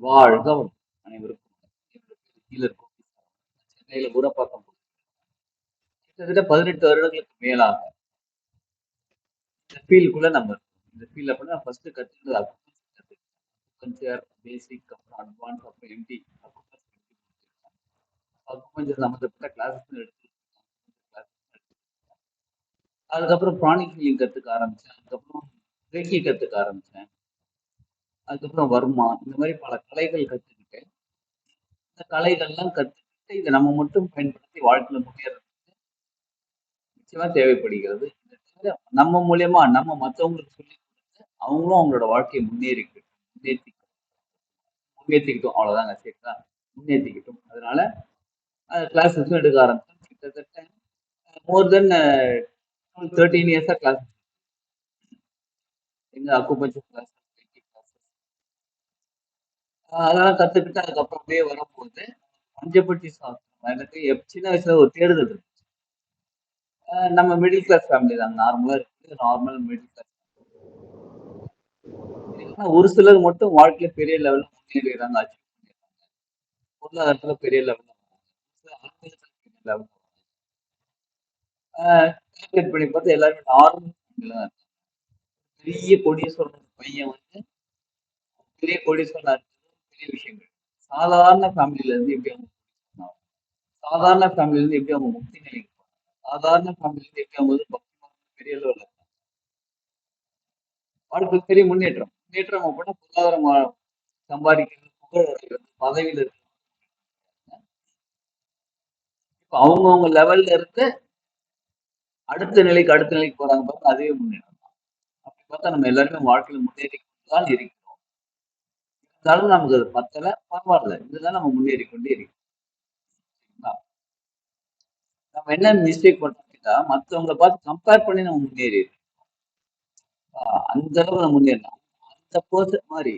வாழ்க வளமுடன். அனைவருக்கும் கீழ இருக்கும் சென்னையில ஊரப்பாக்கம் கிட்டத்தட்ட 18 வருடங்களுக்கு மேலாக இந்த ஃபீல்டுக்குள்ள நம்ம இருக்கோம். இந்த ஃபீல்ட் அப்படின்னா ஃபர்ஸ்ட் கத்துக்கிட்டது அக்குபஞ்சர் பேசிக், அப்புறம் அட்வான்ஸ், அப்புறம் எம்டி. அக்குபஞ்சர் சம்மந்தப்பட்ட கிளாஸஸ் எடுத்து அதுக்கப்புறம் ப்ராணிக் ஹீலிங் கத்துக்க ஆரம்பிச்சேன். அதுக்கப்புறம் ரேக்கி கத்துக்க ஆரம்பிச்சேன். அதுக்கப்புறம் வர்மா, இந்த மாதிரி பல கலைகள் கத்துக்கிட்டேன். இந்த கலைகள்லாம் கத்துக்கிட்டு இதை நம்ம மட்டும் பயன்படுத்தி வாழ்க்கையில முன்னேறது நிச்சயமா தேவைப்படுகிறது. இதை தவிர நம்ம மூலியமா நம்ம மற்றவங்களுக்கு சொல்லி கொடுத்து அவங்களும் அவங்களோட வாழ்க்கையை முன்னேற்றிக்கிட்டோம். அவ்வளவுதாங்க, சரிங்களா? முன்னேற்றிக்கிட்டோம். அதனால கிளாஸஸும் எடுக்க ஆரம்பிச்சோம். கிட்டத்தட்ட மோர் தென் 13 இயர்ஸா கிளாஸ், எங்க அக்குபஞ்சர் கிளாஸ், அதெல்லாம் கத்துக்கிட்டு அதுக்கப்புறம் அப்படியே வரும்போது பஞ்சபட்சி சாஸ்திரம் எனக்கு சின்ன வயசுல ஒரு தேடுதல் இருக்கு. நம்ம மிடில் கிளாஸ் ஃபேமிலி தான், நார்மலா இருக்கு, நார்மல் மிடில் கிளாஸ். ஆனா ஒரு சிலர் மட்டும் வாழ்க்கையில பெரிய லெவல்ல முன்னேறிடுறாங்க, அச்சீவ் பண்ணிடுறாங்க. பொருளாதாரத்துல பெரிய லெவல்ல, ஆன்மீகத்துல பெரிய லெவல்ல. கால்குலேட் பண்ணி பார்த்து எல்லாருமே நார்மல் ஃபேமிலில தான் இருக்காங்க. பெரிய கோடீஸ்வரன் பையன் வந்து பெரிய கோடீஸ்வரனா இருக்கிறது பெரிய விஷயங்கள். சாதாரண ஃபேமிலில இருந்து எப்படி அவங்க சாதாரண ஃபேமிலில இருந்து எப்படி அவங்க முக்தி நிலைக்கு போறாங்க, சாதாரண ஃபேமிலில இருந்து எப்படி அவங்க வந்து பக்தி பெரிய லெவல்ல வாழ்க்கை பெரிய முன்னேற்றம் முன்னேற்றம் அப்படின்னா பொருளாதாரம் சம்பாதிக்கிறது, புகழ் அடைகிறது, பதவியில இருக்கு. இப்ப அவங்கவுங்க லெவல்ல இருந்து அடுத்த நிலைக்கு போறாங்க பார்த்தா அதுவே முன்னேற்றம் தான். அப்படி பார்த்தா நம்ம எல்லாருமே வாழ்க்கையில முன்னேறி தான் இருக்கிறோம். இருந்தாலும் நமக்கு அது பத்தல, பரவாயில்ல, இதுதான் நம்ம முன்னேறி கொண்டே இருக்கிறோம். நம்ம என்ன மிஸ்டேக் பண்றோம் அப்படின்னா மற்றவங்களை பார்த்து கம்பேர் பண்ணி நம்ம முன்னேறி அந்த அளவு நம்ம முன்னேறலாம். அந்த பர்சன் மாதிரி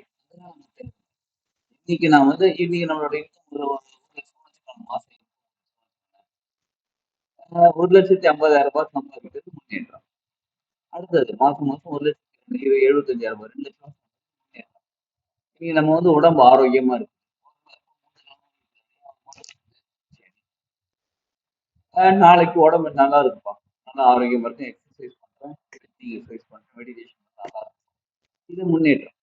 இன்னைக்கு நான் வந்து இன்னைக்கு நம்மளோட இன்கம் மாசம் 1,50,000 சம்பாதிக்கிறது முன்னேற்றம். அடுத்தது மாசம் மாசம் 1,75,000, 2 லட்சம் முன்னேற்றம். இன்னைக்கு நம்ம வந்து உடம்பு ஆரோக்கியமா இருக்கு, நாளைக்கு உடம்பு நல்லா இருக்குப்பா, நல்லா ஆரோக்கியமா இருக்கும், எக்ஸசைஸ் பண்றேன், எக்ஸசைஸ் பண்றேன், மெடிடேஷன் நல்லா இருக்கும், இது முன்னேற்றம்.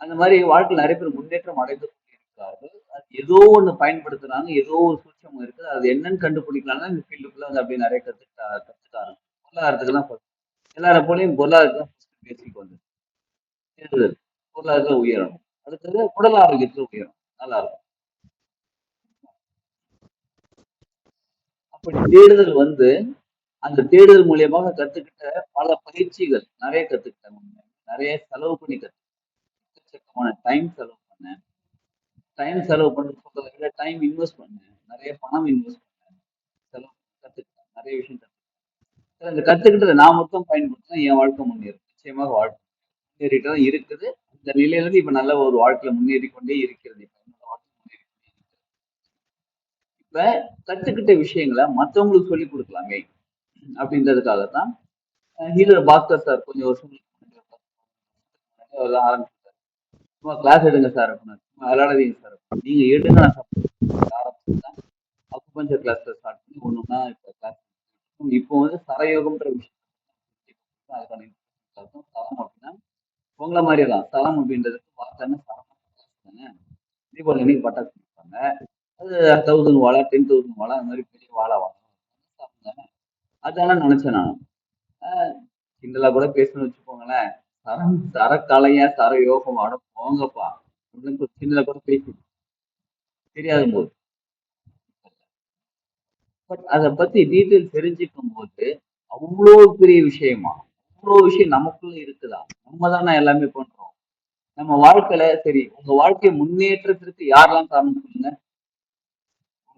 அந்த மாதிரி வாழ்க்கையில் நிறைய பேர் முன்னேற்றம் அடைந்து கொண்டிருக்கார்கள். அது ஏதோ ஒண்ணு பயன்படுத்துறாங்க, ஏதோ ஒரு சூட்சம் இருக்குது, அது என்னன்னு கண்டுபிடிக்கலாம்னா இந்த ஃபீல்டுக்குள்ள வந்து அப்படியே நிறைய கத்துக்க ஆரம்பிச்சு. பொருளாதாரத்துக்கு தான் எல்லார போலையும் பொருளாதாரத்துக்கு பேசிக் வந்து தேடுதல், பொருளாதாரத்துல உயரணும், அடுத்தது உடல் ஆரோக்கியத்துல உயரணும், நல்லா இருக்கும். அப்படி தேடுதல் வந்து அந்த தேடுதல் மூலியமாக கத்துக்கிட்ட பல பயிற்சிகள் நிறைய கத்துக்கிட்டேன். நிறைய செலவு பண்ணி கத்துக்கிட்டேன், டைம் செலவு பண்ணேன். டைம் செலவு பண்ண சொல்றதை விட டைம் இன்வெஸ்ட் பண்ணேன், நிறைய பணம் இன்வெஸ்ட் பண்ணேன், செலவு கத்துக்கிட்டேன், நிறைய விஷயம் கத்துக்கிட்டேன். அந்த கத்துக்கிட்டதை நான் மட்டும் பயன்படுத்தினா என் வாழ்க்கை முன்னேறும், நிச்சயமாக வாழ்க்கை முன்னேறிட்டு தான் இருக்குது. இந்த நிலையில இருந்து இப்ப நல்ல ஒரு வாழ்க்கையில முன்னேறி கொண்டே இருக்கிறது. இப்ப கத்துக்கிட்ட விஷயங்களை மற்றவங்களுக்கு சொல்லி கொடுக்கலாமே அப்படின்றதுக்காகத்தான் ஹீரோ பாஸ்கர் சார் கொஞ்சம் வருஷம் ஆரம்பிச்சிருக்காரு. சும்மா கிளாஸ் எடுங்க சார் அப்படின்னா, விளையாடாதீங்க சார், நீங்க எடுங்க நான் ஆரம்பிச்சுதான் அக்குபஞ்சர் கிளாஸ்ல ஸ்டார்ட் பண்ணி ஒண்ணுன்னா இப்ப கிளாஸ். இப்போ வந்து சரயோகம்ன்ற விஷயம், அதுக்கான சரம் அப்படின்னா உங்களை மாதிரியே தான். சரம் அப்படின்றதுக்கு பார்த்தோன்னா சரம் தானே. தீபாவளி அன்னைக்கு பட்டாசு கொடுப்பாங்க, அது 1000 வாழை, 10,000 வாழை, அந்த மாதிரி பெரிய வாழை வாங்க. அதெல்லாம் நினைச்சேன் நான். கிண்டலா கூட பேசணும்னு வச்சுக்கோங்களேன், சரக்கலையா சர யோகம் ஆட போங்கப்பா கிண்டலா கூட பேசி தெரியாத போது. பட் அதை பத்தி டீட்டெயில் தெரிஞ்சுக்கும் போது அவ்வளோ பெரிய விஷயமா, அவ்வளோ விஷயம் நமக்குள்ள இருக்குதா, நம்ம தானே எல்லாமே பண்றோம் நம்ம வாழ்க்கையில. சரி, உங்க வாழ்க்கை முன்னேற்றத்திற்கு யாரெல்லாம் காரணம் சொல்லுங்க.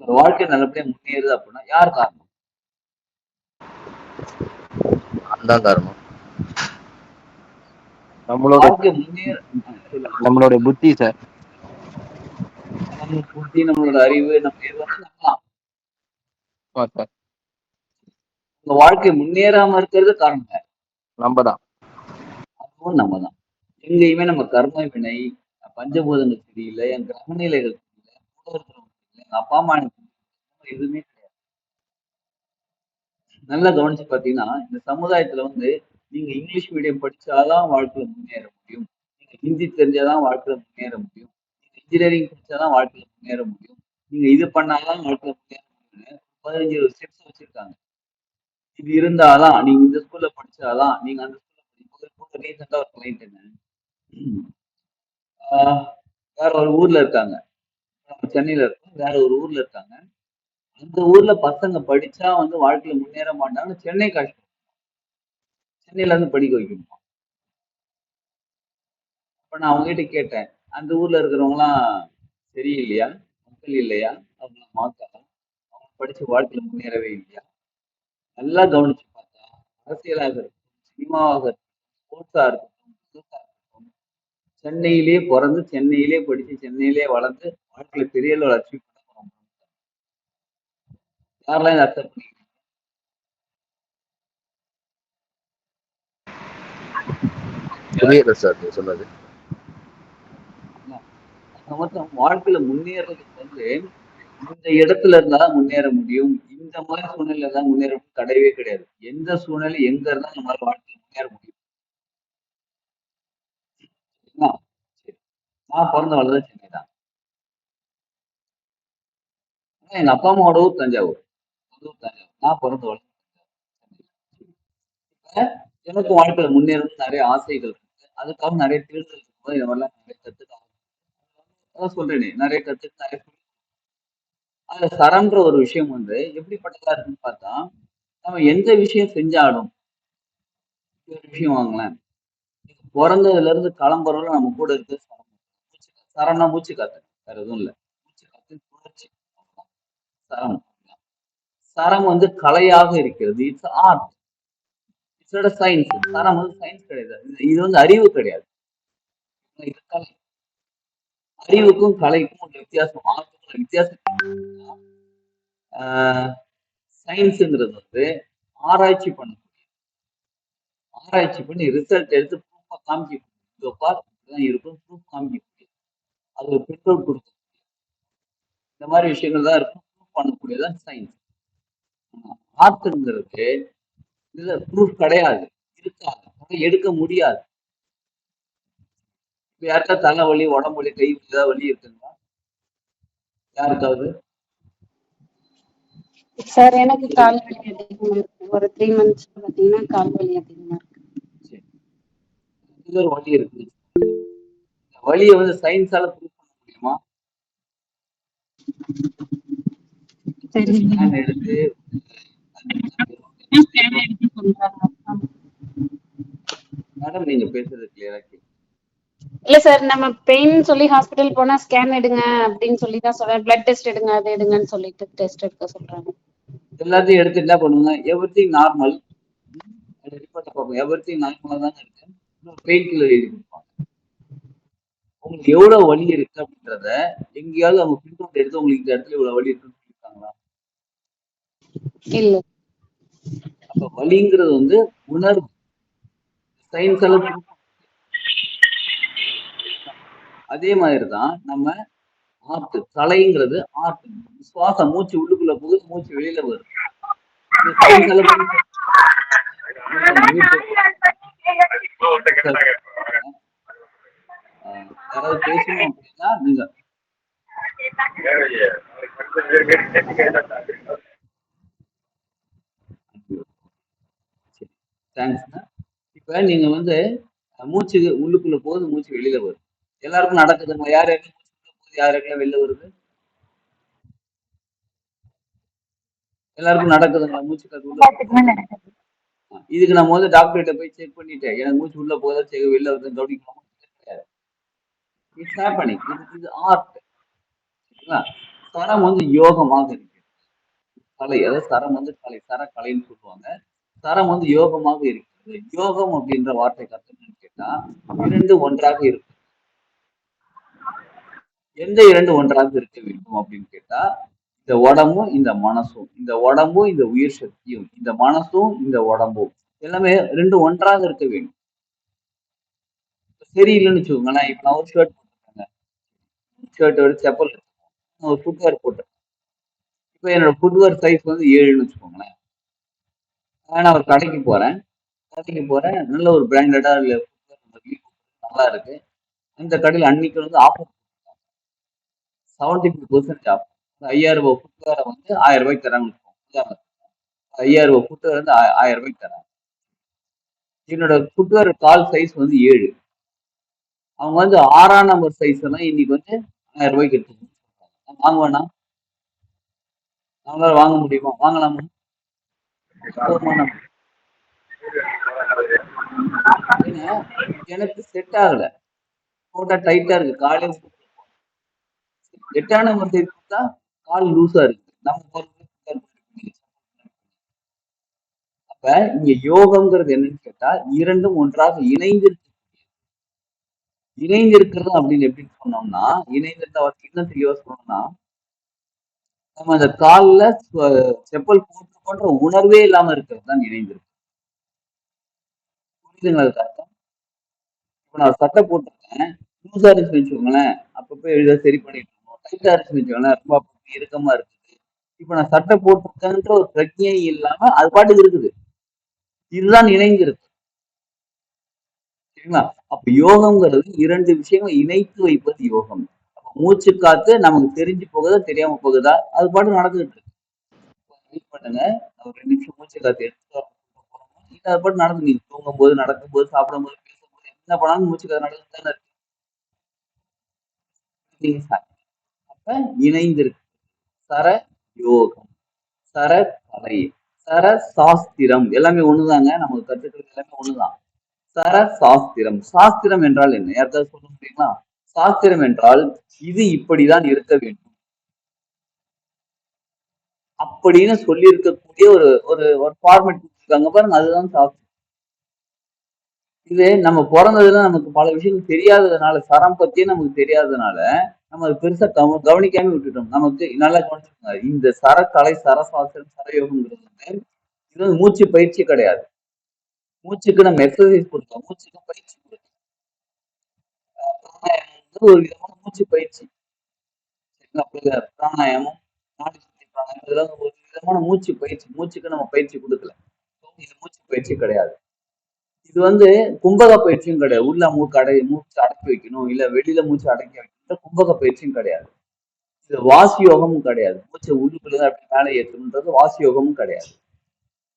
உங்க வாழ்க்கை நல்லபடியா முன்னேறுது அப்படின்னா யார் காரணம்? அதான் காரணம். நம்மளோட நம்மளோட புத்தி சார், நம்ம புத்தி, நம்மளோட அறிவு, நம்ம எதுவும் உங்க வாழ்க்கை முன்னேறாம இருக்கிறது காரணம் நம்ம தான். அதுவும் நம்ம தான். எங்கேயுமே நம்ம கர்ம வினை பஞ்சபூதங்கள் சரியில்லை, என் கிரகநிலைகள் சரியில்லை, கூட இருக்கிறவங்க சரியில்லை, எங்க அப்பா அம்மா எனக்கு எதுவுமே கிடையாது. நல்லா கவனிச்சு பார்த்தீங்கன்னா, இந்த சமுதாயத்துல வந்து நீங்க இங்கிலீஷ் மீடியம் படிச்சாதான் வாழ்க்கையில முன்னேற முடியும். நீங்க ஹிந்தி தெரிஞ்சாதான் வாழ்க்கையில முன்னேற முடியும். நீங்க இன்ஜினியரிங் படிச்சாதான் வாழ்க்கையில முன்னேற முடியும். நீங்க இது பண்ணாதான் வாழ்க்கையில முன்னேற முடியும்னு 15 ஸ்டெப்ஸ் வச்சிருக்காங்க. இது இருந்தாதான் நீங்க இந்த ஸ்கூல்ல படிச்சாதான் நீங்க அந்த ஸ்கூல்ல படிக்கும் ரீசெண்டா ஒரு கிளைண்ட் என்ன வேற ஒரு ஊர்ல இருக்காங்க. சென்னையில இருக்கோம், வேற ஒரு ஊர்ல இருக்காங்க. அந்த ஊர்ல பசங்க படிச்சா வந்து வாழ்க்கையில முன்னேற மாட்டாங்கன்னு சென்னை காசு சென்னையில இருந்து படிக்க வைக்கணும். அப்ப நான் அவங்ககிட்ட கேட்டேன், அந்த ஊர்ல இருக்கிறவங்க எல்லாம் சரியில்லையா, மக்கள் இல்லையா, அவங்க மாத்தலாம், அவங்க படிச்சு வாழ்க்கையில முன்னேறவே இல்லையா? நல்லா கவனிச்சு பார்த்தா அரசியலாக இருக்கட்டும், சினிமாவாக இருக்கட்டும், ஸ்போர்ட்ஸா இருக்கட்டும், business ஆ இருக்கட்டும், சென்னையிலேயே பிறந்து சென்னையிலே படிச்சு சென்னையிலே வளர்ந்து வாழ்க்கையில பெரிய அளவில் அச்சீவ் பண்ண போறோம். யாரெல்லாம் இதை அக்செப்ட் பண்ணிக்கிறீங்க? புரியல சார் நீங்க சொன்னது. மொத்தம் வாழ்க்கையில முன்னேறதுக்கு வந்து இந்த இடத்துல இருந்தாதான் முன்னேற முடியும், இந்த மாதிரி சூழ்நிலை தான் முன்னேற முடியும் கிடையவே கிடையாது. எந்த சூழ்நிலை எங்க இருந்தா நம்மளால வாழ்க்கையில முன்னேற முடியும். சரிங்களா? சரி. நான் பிறந்த வளர்ந்தது சென்னை தான். ஆனா எங்க அப்பா அம்மாவோட ஊர் தஞ்சாவூர். சொந்த ஊர் தஞ்சாவூர். நான் பிறந்த வளர்ந்தது இப்ப எனக்கு வாழ்க்கையில முன்னேறணும்னு நிறைய ஆசைகள் இருக்கு. அதுக்காக நிறைய தேர்தல் இருக்கும்போது இந்த மாதிரிலாம் நிறைய கத்துக்க அதான் சொல்றேனே நிறைய கத்துக்க நிறைய அதுல சரம்ன்ற ஒரு விஷயம் வந்து எப்படிப்பட்டதா இருக்குன்னு பார்த்தா, நம்ம எந்த விஷயம் செஞ்சாலும் ஒரு விஷயம் வாங்களேன், பிறந்ததுல இருந்து கிளம்புறவரை நம்ம கூட இருக்கு சரம். சரம்னா மூச்சு காத்து, வேற எதுவும் இல்லை. மூச்சு காத்து சுழற்சி, சரம். சரம் வந்து கலையாக இருக்கிறது. It's art, it's science. சரம் வந்து சயின்ஸ் கிடையாது, இது வந்து அறிவு கிடையாது, இது கலை. அறிவுக்கும் கலைக்கும் ஒரு வித்தியாசம், ஆர்ட்டுக்கும் வித்தியாசம். சயின்ஸுங்கிறது வந்து ஆராய்ச்சி பண்ண ஆராய்ச்சி பண்ணி ரிசல்ட் எடுத்து ப்ரூஃபா காமிக்க தான் இருக்கும், ப்ரூஃப் காமிக்க அது ஒரு பிரிண்ட் கொடுக்கும். இந்த மாதிரி விஷயங்கள் தான் இருக்கும், ப்ரூஃப் பண்ணக்கூடியதான் சயின்ஸ். ஆர்ட்ங்கிறது இதுல ப்ரூஃப் கிடையாது, இருக்காது, எடுக்க முடியாது. இப்ப யாருக்கா தலைவலி, உடம்பு வலி, கை ஏதாவது வலி இருக்குங்களா யாருக்காவது? சார் எனக்கு கால் வலி அதிகமா இருக்கு. ஒரு 3 months பாத்தீங்கன்னா கால் வலி அதிகமா இருக்கு. இது ஒரு வலி இருக்கு. வலியை வந்து சயின்ஸால ப்ரூவ் பண்ண முடியுமா? ஸ்கேன் எடுத்து மேடம் நீங்க பேசுறது கிளியரா கேட்குது. இல்ல சார், நம்ம பெயின் சொல்லி ஹாஸ்பிடல் போனா ஸ்கேன் எடுங்க அப்படின்னு சொல்லி தான் சொல்றேன். பிளட் டெஸ்ட் எடுங்க, அது எடுங்கன்னு சொல்லிட்டு டெஸ்ட் எடுக்க சொல்றாங்க. எல்லாத்தையும் எடுத்து என்ன பண்ணுங்க, எவ்ரிதிங் நார்மல், ரிப்போர்ட்டை பார்ப்போம், எவ்ரிதிங் நார்மலா தாங்க இருக்கு, பெயின் கில்லர் எழுதி கொடுப்பாங்க. உங்களுக்கு எவ்வளவு வலி இருக்கு அப்படின்றத எங்கேயாவது அவங்க பிரிண்ட் அவுட் எடுத்து உங்களுக்கு இந்த இடத்துல இவ்வளவு வலி இருக்குன்னு சொல்லியிருக்காங்களா? இல்ல. அப்ப வலிங்கிறது வந்து உணர்வு, சயின்ஸ் எல்லாம். அதே மாதிரிதான் நம்ம ஆர்ட், கலைங்கிறது ஆர்ட். சுவாசம், மூச்சு உள்ளுக்குள்ள போகுது, மூச்சு வெளியில வருது. இந்த சயின்ஸ் எல்லாம் யாராவது பேசணும் அப்படின்னா நீங்க தேங்க்ஸ்ங்க. இப்ப நீங்க வந்து மூச்சு உள்ளுக்குள்ள போகுது, மூச்சு வெளியில வருது, எல்லாருக்கும் நடக்குதுங்க. யார் யாருக்கும் மூச்சு உள்ள போகுது, யார் யாருக்கெல்லாம் வெளில வருது? எல்லாருக்கும் நடக்குதுங்களா மூச்சு காத்து உள்ள? இதுக்கு நம்ம வந்து டாக்டர்கிட்ட போய் செக் பண்ணிட்டேன், எனக்கு மூச்சு உள்ள போதா வெளில வருது கவனிக்கலாமா? It's happening. இது ஆர்ட். சரம் வந்து யோகமாக இருக்கு, கலை, அதாவது சரம் வந்து கலை, சரக்கலைன்னு சொல்லுவாங்க. சரம் வந்து யோகமாக இருக்கிறது. யோகம் அப்படின்ற வார்த்தை கத்துக்கணும்னு கேட்டா இரண்டு ஒன்றாக இருக்கு. எந்த இரண்டு ஒன்றாக இருக்க வேண்டும் அப்படின்னு கேட்டா, இந்த உடம்பும் இந்த மனசும், இந்த உடம்பும் இந்த உயிர் சக்தியும், இந்த மனசும் இந்த உடம்பும் எல்லாமே ரெண்டு ஒன்றாக இருக்க வேண்டும். சரியில்லைன்னு வச்சுக்கோங்களேன், இப்ப நான் ஒரு ஷர்ட் போட்டிருக்கேங்க, ஷர்ட்டோட செப்பல் நான் ஒரு ஃபுட்வேர் போட்டேன். இப்போ என்னோட ஃபுட்வேர் சைஸ் வந்து 7ன்னு வச்சுக்கோங்களேன். நான் ஒரு கடைக்கு போறேன். நல்ல ஒரு பிராண்டடா இல்ல நல்லா இருக்கு. அந்த கடையில் அன்னைக்கு வந்து ஆஃபர் 75% ஆஃப். 5000 ரூபாய் ஃபுட்வேர வந்து 1000 ரூபாய்க்கு தராங்க. 5000 ரூபாய் ஃபுட்வேர் வந்து 1000 ரூபாய்க்கு தராங்க. என்னோட ஃபுட்வேர் கால் சைஸ் வந்து 7. அவங்க வந்து 6ஆம் நம்பர் சைஸ் எல்லாம் இன்னைக்கு வந்து 1000 ரூபாய்க்கு எடுத்து வாங்குவேனா? நம்மளால வாங்க முடியுமா? வாங்கலாமா? ஏன்னா எனக்கு செட் ஆகல. போட்டா டைட்டா இருக்கு. காலே 8ஆம் நம்பர் சைஸ் கொடுத்தா கால் லூஸா இருக்கு. நம்ம அப்ப இங்க யோகம்ங்கிறது என்னன்னு கேட்டா இரண்டும் ஒன்றாக இணைந்திருக்கிறது அப்படின்னு எப்படின்னு சொன்னோம்னா இணைந்திருந்த இன்னும் தெளிவா சொன்னோம்னா நம்ம அந்த கால்ல செப்பல் போன்ற உணர்வே இல்லாம இருக்கிறது தான் இணைந்திருக்கு. புரியுதுங்களா அதுக்கு அர்த்தம்? இப்ப நான் சட்டை போட்டிருக்கேன், லூஸா இருக்குன்னு வச்சுக்கோங்களேன், அப்பப்போ எழுத சரி பண்ணிட்டு இருக்கோம். டைட்டா இருக்குன்னு வச்சுக்கோங்களேன், ரொம்ப இறுக்கமா இருக்குது. இப்ப நான் சட்டை போட்டிருக்கேன்ற ஒரு பிரச்சனையே இல்லாம அது பாட்டுக்கு இருக்குது. இதுதான் இணைந்திருக்கு. சரிங்களா? அப்ப யோகம்ங்கிறது 2 விஷயங்களை இணைத்து வைப்பது யோகம். அப்ப மூச்சு காத்து நமக்கு தெரிஞ்சு போகுதா தெரியாம போகுதா அது பாட்டு நடந்துட்டு இருக்கு. வெயிட் பண்ணுங்க, ஒரு 2 நிமிஷம் மூச்சு காத்து எடுத்து அது பாட்டு நடந்து நீங்க தூங்கும் போது, நடக்கும் போது, சாப்பிடும் போது, பேசும்போது என்ன பண்ணாலும் மூச்சு காத்து நடந்துட்டு தானே இருக்கு. அப்ப இணைந்திருக்கு. சர யோகம், சர கலை, சர சாஸ்திரம் எல்லாமே ஒண்ணுதாங்க. நமக்கு கத்துக்கிறது எல்லாமே ஒண்ணுதான். சர சாஸ்திரம். சாஸ்திரம் என்றால் என்ன? யாருக்காவது சொல்ல முடியுங்களா? சாஸ்திரம் என்றால் இது இப்படிதான் இருக்க வேண்டும் அப்படின்னு சொல்லி இருக்கக்கூடிய ஒரு ஒரு ஒரு ஃபார்மேட் இருக்காங்க பாருங்க, அதுதான் சாஸ்திரம். இது நம்ம பிறந்ததுல நமக்கு பல விஷயங்கள் தெரியாததுனால, சரம் பத்தியே நமக்கு தெரியாததுனால நம்ம அது பெருசா கவனிக்காம விட்டுட்டோம். நமக்கு நல்லா கவனிச்சுக்கோங்க, இந்த சரக்கலை, சரசாஸ்திரம், சரயோகம்ங்கிறது இது வந்து மூச்சு பயிற்சி கிடையாது. மூச்சுக்கு நம்ம எக்ஸசைஸ் கொடுத்தோம், மூச்சுக்கு பயிற்சி கொடுத்தோம். ஒரு விதமான மூச்சு பயிற்சி. பிராணாயாமம், நாடி சுத்தி பிராணாயாமம் இதெல்லாம் ஒரு விதமான மூச்சு பயிற்சி. மூச்சுக்கு நம்ம பயிற்சி கொடுக்கல. இது மூச்சு பயிற்சி கிடையாது. இது வந்து கும்பக பயிற்சியும் கிடையாது. உள்ள மூச்சு அடக்கி வைக்கணும், இல்ல வெளியில மூச்சு அடக்கி வைக்கணும், கும்பக பயிற்சியும் கிடையாது. இது வாசி யோகமும் கிடையாது. மூச்சை உள்ளுக்குள்ளதான் அப்படி மேலே ஏற்றணுன்றது வாசி யோகமும் கிடையாது.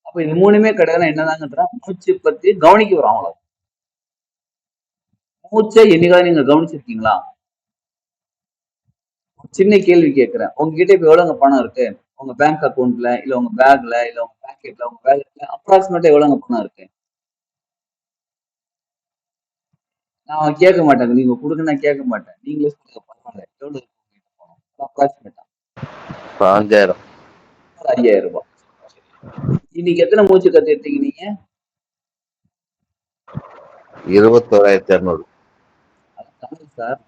அப்ப இது 3மே கிடையாது. என்னதாங்கன்றா மூச்சு பத்தி கவனிக்க வரும். அவ்வளவு மூச்சை என்னைக்காவது நீங்க கவனிச்சிருக்கீங்களா? சின்ன கேள்வி கேட்கிறேன், உங்ககிட்ட இப்ப எவ்வளவுங்க பணம் இருக்கு? உங்க பேங்க் அக்கௌண்ட்ல, இல்ல உங்க பேக்ல, இல்ல உங்க பாக்கெட்ல, உங்க வேலட்ல அப்ராக்சிமேட்டா எவ்வளவுங்க பணம் இருக்கு? நான் கேட்க மாட்டேங்க, நீங்க கொடுங்க, நான் கேட்க மாட்டேன். நீங்களே சொல்லுங்க, பரவாயில்ல எவ்வளவு அப்ராக்சிமேட்டா? 5000. 5000 ரூபாய். இன்னைக்கு எத்தனை மூச்சு கத்து எடுத்தீங்க நீங்க? 21,200. சார்,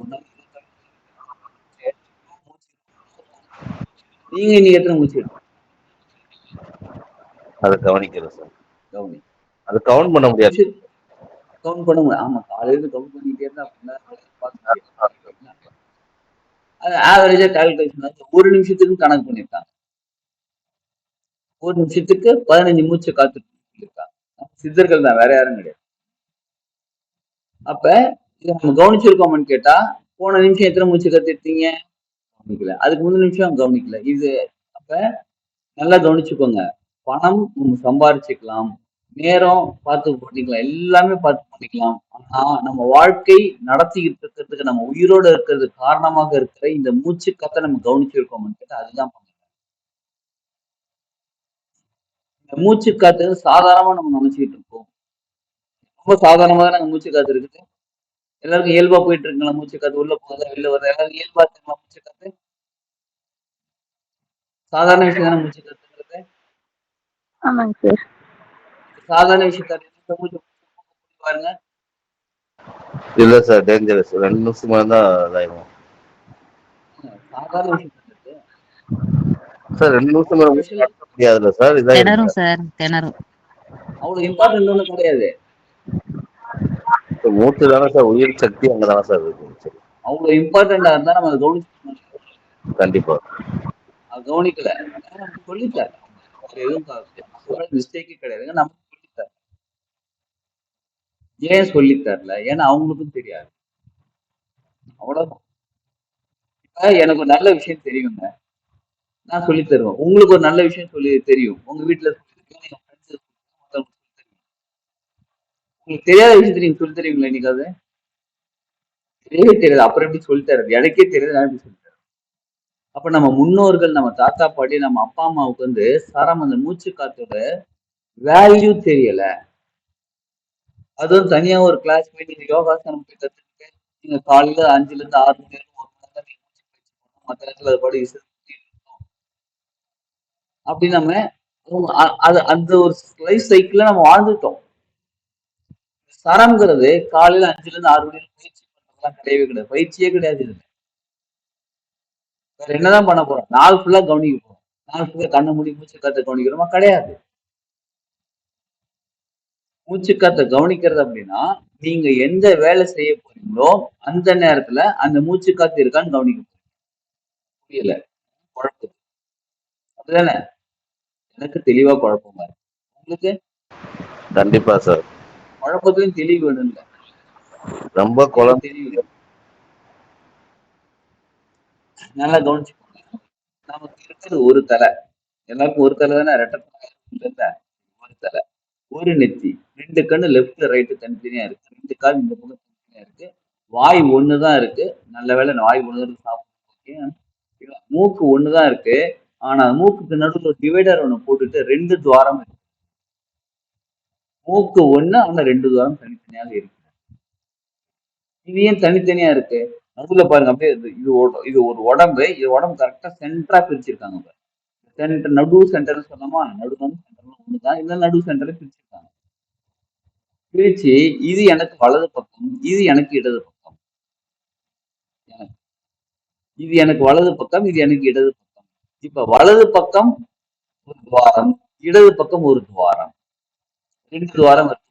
நீங்க இன்னைக்கு எத்தனை மூச்சு எடுத்தீங்க? அதை கவனிக்கிறேன் சார். கவனி. அது கவுண்ட் பண்ண முடியாது. கவுண்ட் பண்ண முடியாது. ஆமா, காலையில கவுண்ட் பண்ணிட்டே இருந்தா அப்படின்னா அது ஆவரேஜா கால்குலேஷன் ஒரு நிமிஷத்துக்கு கணக்கு பண்ணிருக்காங்க. ஒரு நிமிஷத்துக்கு 15 மூச்சு காத்து இருக்காங்க. சித்தர்கள் தான், வேற யாரும் கிடையாது. அப்ப இதை நம்ம கவனிச்சிருக்கோம்னு கேட்டா, போன நிமிஷம் எத்தனை மூச்சு கத்துட்டீங்க? கவனிக்கல. அதுக்கு முந்தின நிமிஷம் கவனிக்கல. இது அப்ப நல்லா கவனிச்சுக்கோங்க. பணம் நம்ம சம்பாரிச்சுக்கலாம், நேரம் பார்த்து பண்ணிக்கலாம், எல்லாமே பார்த்து பண்ணிக்கலாம். ஆனா நம்ம வாழ்க்கை நடத்திக்கிட்டு இருக்கிறதுக்கு, நம்ம உயிரோட இருக்கிறதுக்கு காரணமாக இருக்கிற இந்த மூச்சு காத்தை நம்ம கவனிச்சிருக்கோம்னு கேட்டா அதுதான் பண்ணலாம். இந்த மூச்சு காத்து சாதாரணமா நம்ம நினைச்சுக்கிட்டு இருக்கோம். ரொம்ப சாதாரணமா தான் நாங்க மூச்சு காத்து இருக்குது. எல்லாருக்கும் இயல்பா போயிட்டு இருக்குங்களா? மூச்சு காத்து உள்ள போகுதா வெளில வருதா? எல்லாருக்கும் இயல்பா இருக்குங்களா மூச்சு காத்து? சாதாரண விஷயம் தானே மூச்சு காத்துங்கிறது. ஆமாங்க சார். சாதாரண விஷயத்த மூச்சு பாருங்க. இல்ல சார், டேஞ்சரஸ். 2 நிமிஷமா தான் இதாயிரும் சாதாரண விஷயம் சார். 2 நிமிஷம் முடியாதுல்ல சார். திணறும் சார், திணறும். அவ்வளவு இம்பார்ட்டன்ட் ஒன்றும் கிடையாது. மூச்சு தானே சார் உயிர் சக்தி, அங்கதானே சார் இருக்கு. அவ்வளவு இம்பார்ட்டண்டா இருந்தா நம்ம அதை கவனிச்சு கண்டிப்பா. கவனிக்கல. நமக்கு சொல்லித்தாரு. வேற எதுவும் மிஸ்டேக்கே கிடையாதுங்க. நமக்கு சொல்லித்தாரு. ஏன் சொல்லித்தரல? ஏன்னா அவங்களுக்கும் தெரியாது. அவ்வளவுதான். இப்ப எனக்கு ஒரு நல்ல விஷயம் தெரியுங்க. நான் சொல்லி தருவேன். உங்களுக்கு ஒரு நல்ல விஷயம் தெரியும். உங்க வீட்டுல சொல்லிருக்கீங்க, உங்க friends மத்தவங்களுக்கு சொல்லித் தருவீங்க. உங்களுக்கு தெரியாத விஷயத்த நீங்க சொல்லி தருவீங்களா என்னைக்காவது? தெரியவே தெரியாது. அப்புறம் எப்படி சொல்லித் தர்றது? எனக்கே தெரியாது, நான் எப்படி சொல்லித் தரேன்? அப்ப நம்ம முன்னோர்கள், நம்ம தாத்தா பாட்டி, நம்ம அப்பா அம்மாவுக்கு சரம் அந்த மூச்சு காத்தோட வேல்யூ தெரியல. அதுவும் தனியா ஒரு கிளாஸ் போய் நீங்க யோகாசனம் போய் கத்துக்கிட்டு நீங்க காலையில 5ல இருந்து 6 மணி நேரம் 1 மணி நேரம் நீங்க மூச்சு பயிற்சி பண்ணணும். மத்த நேரத்துல அது பாட்டு இருக்கணும். அப்படி நம்ம அது அந்த ஒரு லைஃப் சைக்கிள்ல நம்ம வாழ்ந்துட்டோம். சரம்ங்கிறது காலையில 5ல இருந்து 6 மணி நேரம் பயிற்சி பண்றதுலாம் கிடையவே கிடையாது. பயிற்சியே கிடையாது இதுல. வேற என்னதான் பண்ண போறோம்? நாள் ஃபுல்லா கவனிக்க போறோம். நாள் ஃபுல்லா கண்ணை மூடி மூச்சு காத்த கவனிக்கிறோமா? கிடையாது. மூச்சு காத்த கவனிக்கிறது அப்படின்னா நீங்க எந்த வேலை செய்ய போறீங்களோ அந்த நேரத்துல அந்த மூச்சு காத்து இருக்கான்னு கவனிக்க போறீங்க. புரியல? குழப்பம். அப்படிதானே? எனக்கு தெளிவா குழப்பமா இருக்கு. உங்களுக்கு? கண்டிப்பா சார். குழப்பத்திலும் தெளிவு வேணும் இல்ல? ரொம்ப குழம்பு. தெளிவு நல்லா கவனிச்சுக்கோங்க. நமக்கு இருக்கிறது ஒரு தலை. எல்லாருக்கும் ஒரு தலை தானே? ரெட்டை தலை இல்ல. ஒரு தலை, ஒரு நெத்தி, 2 கண்ணு லெஃப்ட் ரைட் தனித்தனியா இருக்கு. 2 கால் இந்த பக்கம் தனித்தனியா இருக்கு. வாய் ஒண்ணுதான் இருக்கு. நல்ல வேளை வாய் ஒண்ணுதான் சாப்பிட்டு. மூக்கு ஒண்ணுதான் இருக்கு. ஆனா மூக்குக்கு நடுவுல ஒரு டிவைடர் ஒண்ணு போட்டுட்டு 2 துவாரம் இருக்கு. மூக்கு ஒண்ணு, ஆனா 2 துவாரம் தனித்தனியாக இருக்கு. இது ஏன் தனித்தனியா இருக்கு? நடுவுல பாருங்க, அப்படியே இது ஒரு உடம்பு. இது உடம்பு கரெக்டா சென்டரா பிரிச்சிருக்காங்க பாருங்க. சென்டர், நடு சென்டர்னு சொன்னோமா? நடுவு சென்டர் ஒண்ணுதான். இந்த நடு சென்டரை பிரிச்சிருக்காங்க. பிரிச்சு இது எனக்கு வலது பக்கம், இது எனக்கு இடது பக்கம். இது எனக்கு வலது பக்கம், இது எனக்கு இடது பக்கம். இப்ப வலது பக்கம் ஒரு துவாரம், இடது பக்கம் ஒரு துவாரம், 2 துவாரம் இருக்கு.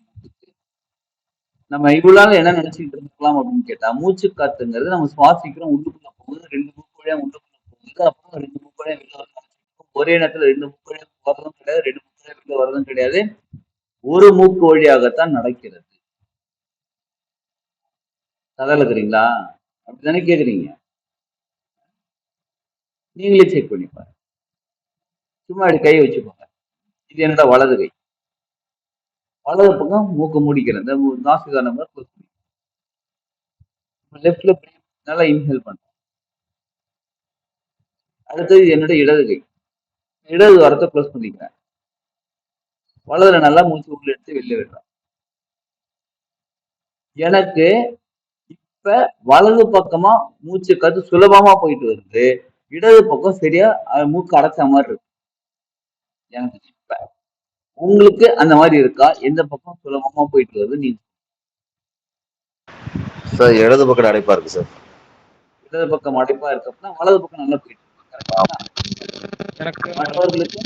நம்ம இவ்வளவு நாள் என்ன நினைச்சுட்டு இருக்கலாம் அப்படின்னு கேட்டா, மூச்சு காத்துங்கிறது நம்ம சுவாசிக்கிறோம், உள்ளுக்குள்ள போகுது, 2 மூக்கு வழியா உள்ளுக்குள்ள போகுது, அப்புறம் 2 மூக்கு வழியா வெளில வரணும். ஒரே நேரத்துல 2 மூக்கு வழியா வரதும் கிடையாது, 2 மூக்கு வழியா வெளில வரதும் கிடையாது. ஒரு மூக்கு வழியாகத்தான் நடக்கிறது. கதையில இருக்கிறீங்களா? அப்படித்தானே கேக்குறீங்க? நீங்களே செக் பண்ணி பாருங்க. சும்மா அப்படி கை வச்சுக்கோங்க. இது என்னோட வலது கை. வலது பக்கம் மூக்கு மூடிக்கிறேன். இந்த நாசிகான மாதிரி க்ளோஸ் பண்ணிக்கிறேன். லெஃப்ட்ல நல்லா இன்ஹேல் பண்றேன். அடுத்தது என்னோட இடது கை. இடது வாரத்தை க்ளோஸ் பண்ணிக்கிறேன். வலதுல நல்லா மூச்சு உள்ள எடுத்து வெளில விடுறேன். எனக்கு இப்ப வலது பக்கமா மூச்சு காத்து சுலபமா போயிட்டு வருது. இடது பக்கம் சரியா மூக்கு அடைச்ச மாதிரி இருக்கு எனக்கு இப்ப. உங்களுக்கு அந்த மாதிரி இருக்கா? எந்த பக்கம் சுலபமா போயிட்டு வருது நீங்க? சார் இடது பக்கம் அடைப்பா இருக்கு சார். இடது பக்கம் அடைப்பா இருக்கு அப்படின்னா வலது பக்கம் நல்லா போயிட்டு இருக்கு. மற்றவர்களுக்கு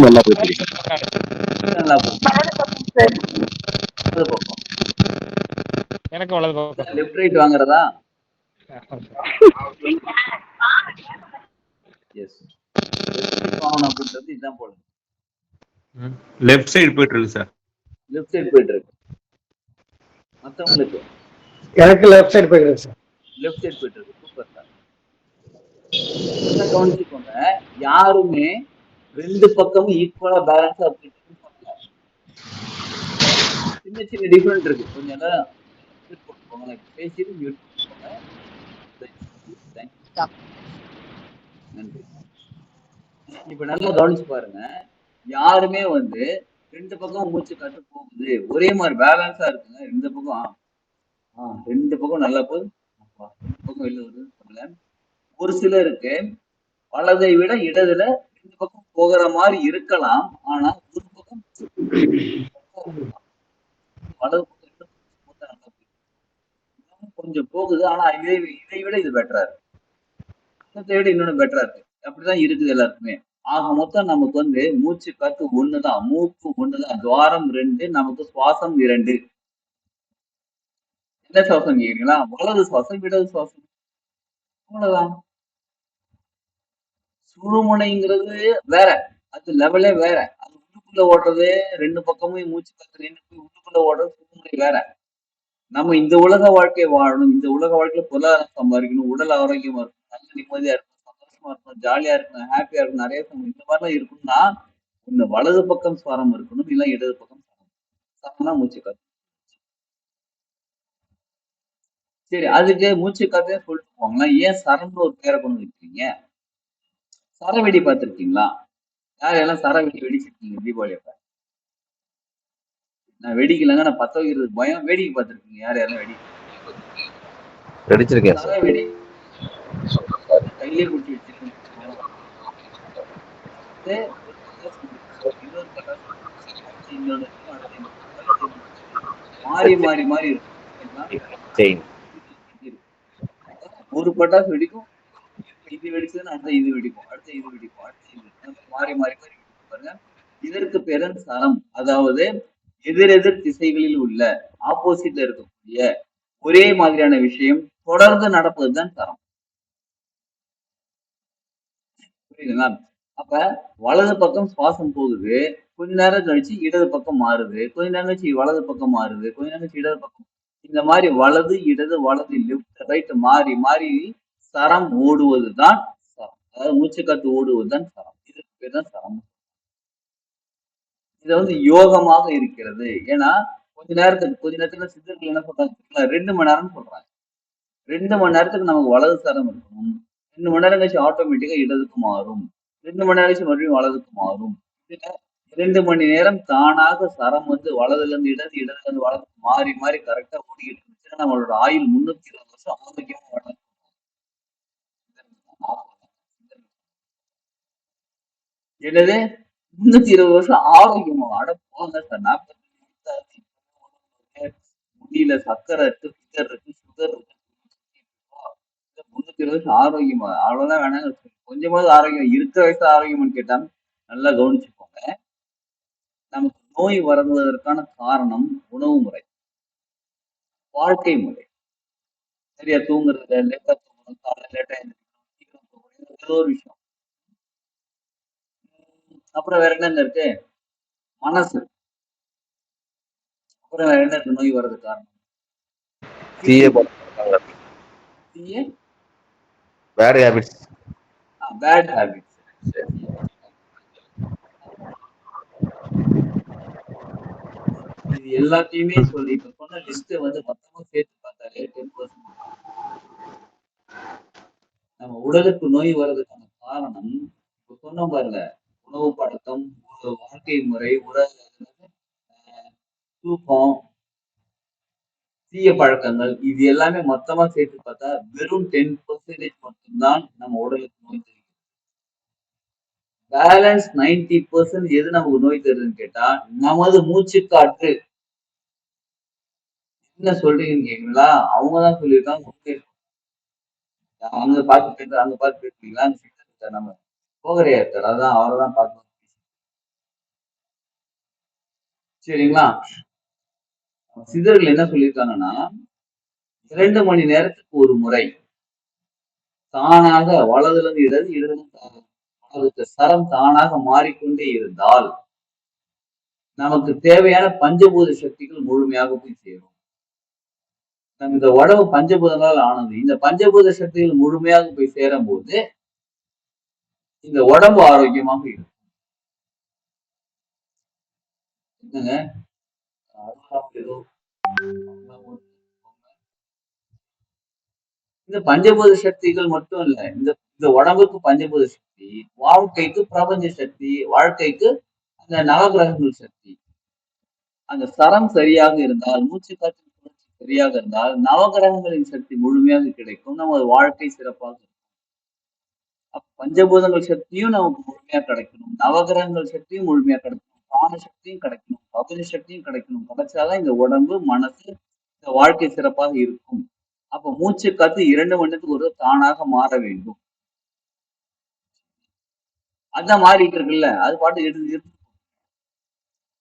நல்லா போயிட்டு நல்லா போயிட்டு வலது பக்கம். எனக்கு வலது பக்கம். லெஃப்ட் ரைட் வாங்குறதா? எஸ். வாங்கணும் அப்படின்றது இதுதான் போல. லெஃப்ட் சைடு போயிட்டு இருக்கு சார். லெஃப்ட் சைடு போயிட்டு இருக்கு. மற்றவங்களுக்கு எனக்கு லெஃப்ட் சைடு போயிருக்கு சார். லெஃப்ட் சைடு போயிட்டு இருக்கு. Super sir. நல்லா கவனிச்சுக்கோங்க. யாருமே 2 பக்கமும் ஈக்குவலா பேலன்ஸா போயிட்டு சின்ன சின்ன டிஃபரெண்ட் இருக்கு. கொஞ்சம் நேரம் மியூட் போட்டுக்கோங்க. பேசிட்டு மியூட் போட்டுக்கோங்க. நன்றி. இப்ப நல்லா கவனிச்சு பாருங்க. யாருமே 2 பக்கம் மூச்சு காத்து போகுது, ஒரே மாதிரி பேலன்ஸா இருக்குங்க. இந்த பக்கம் 2 பக்கம் நல்லா போகுது, 2 பக்கம் வெளில வருது. ஒரு சிலருக்கு வலதை விட இடதுல 2 பக்கம் போகிற மாதிரி இருக்கலாம். ஆனா ஒரு பக்கம் வலது பக்கம் கொஞ்சம் போகுது. ஆனா இதை விட இது பெட்டரா இருக்கு. இதை விட இன்னொன்னு பெட்டரா இருக்கு. அப்படிதான் இருக்குது எல்லாருக்குமே. ஆக மொத்தம் நமக்கு மூச்சு காத்து ஒண்ணுதான், மூக்கு ஒண்ணுதான், துவாரம் 2, நமக்கு சுவாசம் 2. என்ன சுவாசம் கேக்குறீங்களா? வலது சுவாசம், இடது சுவாசம், அவ்வளவுதான். சுழுமுனைங்கிறது வேற, அது லெவலே வேற. அது உள்ளுக்குள்ள ஓடுறது, ரெண்டு பக்கமும் மூச்சு காத்து நின்று போய் உள்ளுக்குள்ள ஓடுறது சுழுமுனை வேற. நம்ம இந்த உலக வாழ்க்கையை வாழணும், இந்த உலக வாழ்க்கையில பொருளாதாரம் சம்பாதிக்கணும், உடல் ஆரோக்கியமா இருக்கணும், நல்ல நிம்மதியா இருக்கணும், சந்தோஷமா இருக்கணும், ஜாலியா இருக்கணும், ஹாப்பியா இருக்கணும், நிறைய இந்த மாதிரிலாம் இருக்கணும்னா இந்த வலது பக்கம் ஸ்வரம் இருக்கணும், இல்ல இடது பக்கம் ஸ்வரம். சரம்னா மூச்சு காத்து. சரி, அதுக்கு மூச்சு காத்தே சொல்லிட்டு போங்களா, ஏன் சரம்னு ஒரு பேரை கொண்டு வைக்கிறீங்க? சரவெடி பார்த்திருக்கீங்களா? யார் எல்லாம் சரவெடி வெடிச்சிருக்கீங்க தீபாவளி அப்ப? நான் வெடிக்கலங்க, நான் பத்த வைக்கிறதுக்கு பயம். வேடிக்கை பார்த்திருக்கீங்க யார் யாரெல்லாம் வெடி? வெடிச்சிருக்கேன் சார். சரவெடி கையிலே குட்டி வச்சிருக்கேன். ஒரு பட்டாசு வெடிக்கும், இன்னொரு பட்டாசு வெடிக்கும், அடுத்து இன்னொன்னு இருக்கும், அடுத்து இன்னொன்னு இருக்கும், அடுத்து இன்னொன்னு இருக்கும். மாறி மாறி மாறி இருக்கும். சரிங்களா? செயின். ஒரு பட்டாசு வெடிக்கும், இது வெடிச்சதுன்னு அடுத்த இது வெடிக்கும், அடுத்த இது வெடிக்கும், அடுத்த இது வெடிக்கும். மாறி மாறி மாறி வெடிக்கும் பாருங்க. இதற்கு பேரு சரம். அதாவது எதிரெதிர் திசைகளில் உள்ள ஆப்போசிட்ல இருக்கக்கூடிய ஒரே மாதிரியான விஷயம் தொடர்ந்து நடப்பதுதான் சரம். புரியுதுங்களா? அப்ப வலது பக்கம் சுவாசம் போகுது, கொஞ்ச நேரம் கழிச்சு இடது பக்கம் மாறுது, கொஞ்ச நேரம் கழிச்சு வலது பக்கம் மாறுது, கொஞ்ச நேரம் கழிச்சு இடது பக்கம். இந்த மாதிரி வலது இடது வலது லெஃப்ட் ரைட் மாறி மாறி சரம் ஓடுவதுதான் சரம். அதாவது மூச்சு காத்து ஓடுவதுதான் சரம். இதுக்கு பேர் தான் சரம். இது வந்து யோகமாக இருக்கிறது. ஏன்னா கொஞ்ச நேரத்துல சித்தர்கள் என்ன சொல்றாங்க, 2 மணி நேரம்னு சொல்றாங்க. 2 மணி நேரத்துக்கு நமக்கு வலது சரம் இருக்கணும், 2 மணி நேரம் கழிச்சு ஆட்டோமேட்டிக்கா இடதுக்கு மாறும், 2 மணி நேரம் கழிச்சு மறுபடியும் வலதுக்கு மாறும். 2 மணி நேரம் தானாக சரம் வந்து வலதுல இருந்து இடது, இடதுல இருந்து வலதுக்கு மாறி மாறி கரெக்டா ஓடிக்கிட்டு இருந்துச்சுன்னா நம்மளோட ஆயுள் 320 வருஷம் ஆரோக்கியமா வாழலாம். என்னது 320 வருஷம் ஆரோக்கியமா அட போங்க சார். 40 முடியல, சக்கரை இருக்கு, பிகர் இருக்கு, சுகர் இருக்கு, 320 வருஷம் ஆரோக்கியமா அவ்வளவுதான் வேணாங்க. கொஞ்சமாவது ஆரோக்கியம் இருக்கிற வயசு ஆரோக்கியம்னு கேட்டா நல்லா கவனிச்சுக்கோங்க. நமக்கு நோய் வருவதற்கான காரணம் உணவு முறை, வாழ்க்கை முறை. சரியா தூங்குறது, லேட்டா தூங்கணும், காலைல லேட்டா எழுந்திரிக்கணும், சீக்கிரம் தூங்கணும், ஏதோ ஒரு விஷயம். அப்புறம் வேற என்னங்க இருக்கு? மனசு. அப்புறம் வேற என்ன இருக்கு நோய் வர்றதுக்கு காரணம்? தீய தீய பேட் ஹேபிட்ஸ். Bad habits. இது எல்லாத்தையுமே சொல்லி இப்ப சொன்ன லிஸ்ட் வந்து மொத்தமா சேர்த்து பார்த்தாலே 10%. நம்ம உடலுக்கு நோய் வர்றதுக்கான காரணம் இப்ப சொன்னோம் பாருங்க, உணவு பழக்கம், வாழ்க்கை முறை, தூக்கம், தீய பழக்கங்கள், இது எல்லாமே மொத்தமா சேர்த்து பார்த்தா வெறும் 10% மட்டும்தான் நம்ம உடலுக்கு நோய் தருகிறது. பேலன்ஸ் 90% எது நமக்கு நோய் தருதுன்னு கேட்டா நமது மூச்சு காற்று. என்ன சொல்றீங்கன்னு கேக்குறீங்களா? அவங்கதான் சொல்லியிருக்காங்க. அங்க பார்த்து பேசுறீங்களா? நம்ம போகரையா இருக்காரு, அதான் அவரைதான் பார்க்கணும். சரிங்களா? சித்தர்கள் என்ன சொல்லியிருக்காங்கன்னா 2 மணி நேரத்துக்கு ஒரு முறை தானாக வலதுல இருந்து இடது, இடதுல இருந்து அதுக்கு சரம் தானாக மாறிக்கொண்டே இருந்தால் நமக்கு தேவையான பஞ்சபூத சக்திகள் முழுமையாக போய் சேரும். நம்ம இந்த உடம்பு பஞ்சபூதங்களால் ஆனது. இந்த பஞ்சபூத சக்திகள் முழுமையாக போய் சேரும் போது இந்த உடம்பு ஆரோக்கியமாக இருக்கும். என்னங்க ஏதோ இந்த பஞ்சபூத சக்திகள் மட்டும் இல்ல, இந்த உடம்புக்கு பஞ்சபூத சக்தி, வாழ்க்கைக்கு பிரபஞ்ச சக்தி, வாழ்க்கைக்கு அந்த நவகிரகங்கள் சக்தி. அந்த சரம் சரியாக இருந்தால், மூச்சு காற்று சரியாக இருந்தால் நவகிரகங்களின் சக்தி முழுமையாக கிடைக்கும், நமது வாழ்க்கை சிறப்பாக இருக்கும். பஞ்சபூதங்கள் சக்தியும் நமக்கு முழுமையா கிடைக்கணும், நவகிரகங்கள் சக்தியும் முழுமையா கிடைக்கணும், பிராண சக்தியும் கிடைக்கணும், பிரபஞ்ச சக்தியும் கிடைக்கணும். கிடைச்சாதான் இந்த உடம்பு மனசு இந்த வாழ்க்கை சிறப்பாக இருக்கும். அப்ப மூச்சு காத்து 2 மணி நேரத்துக்கு ஒரு தானாக மாற வேண்டும். அதான் மாறிட்டு இருக்குல்ல, அது பாட்டு எடுத்து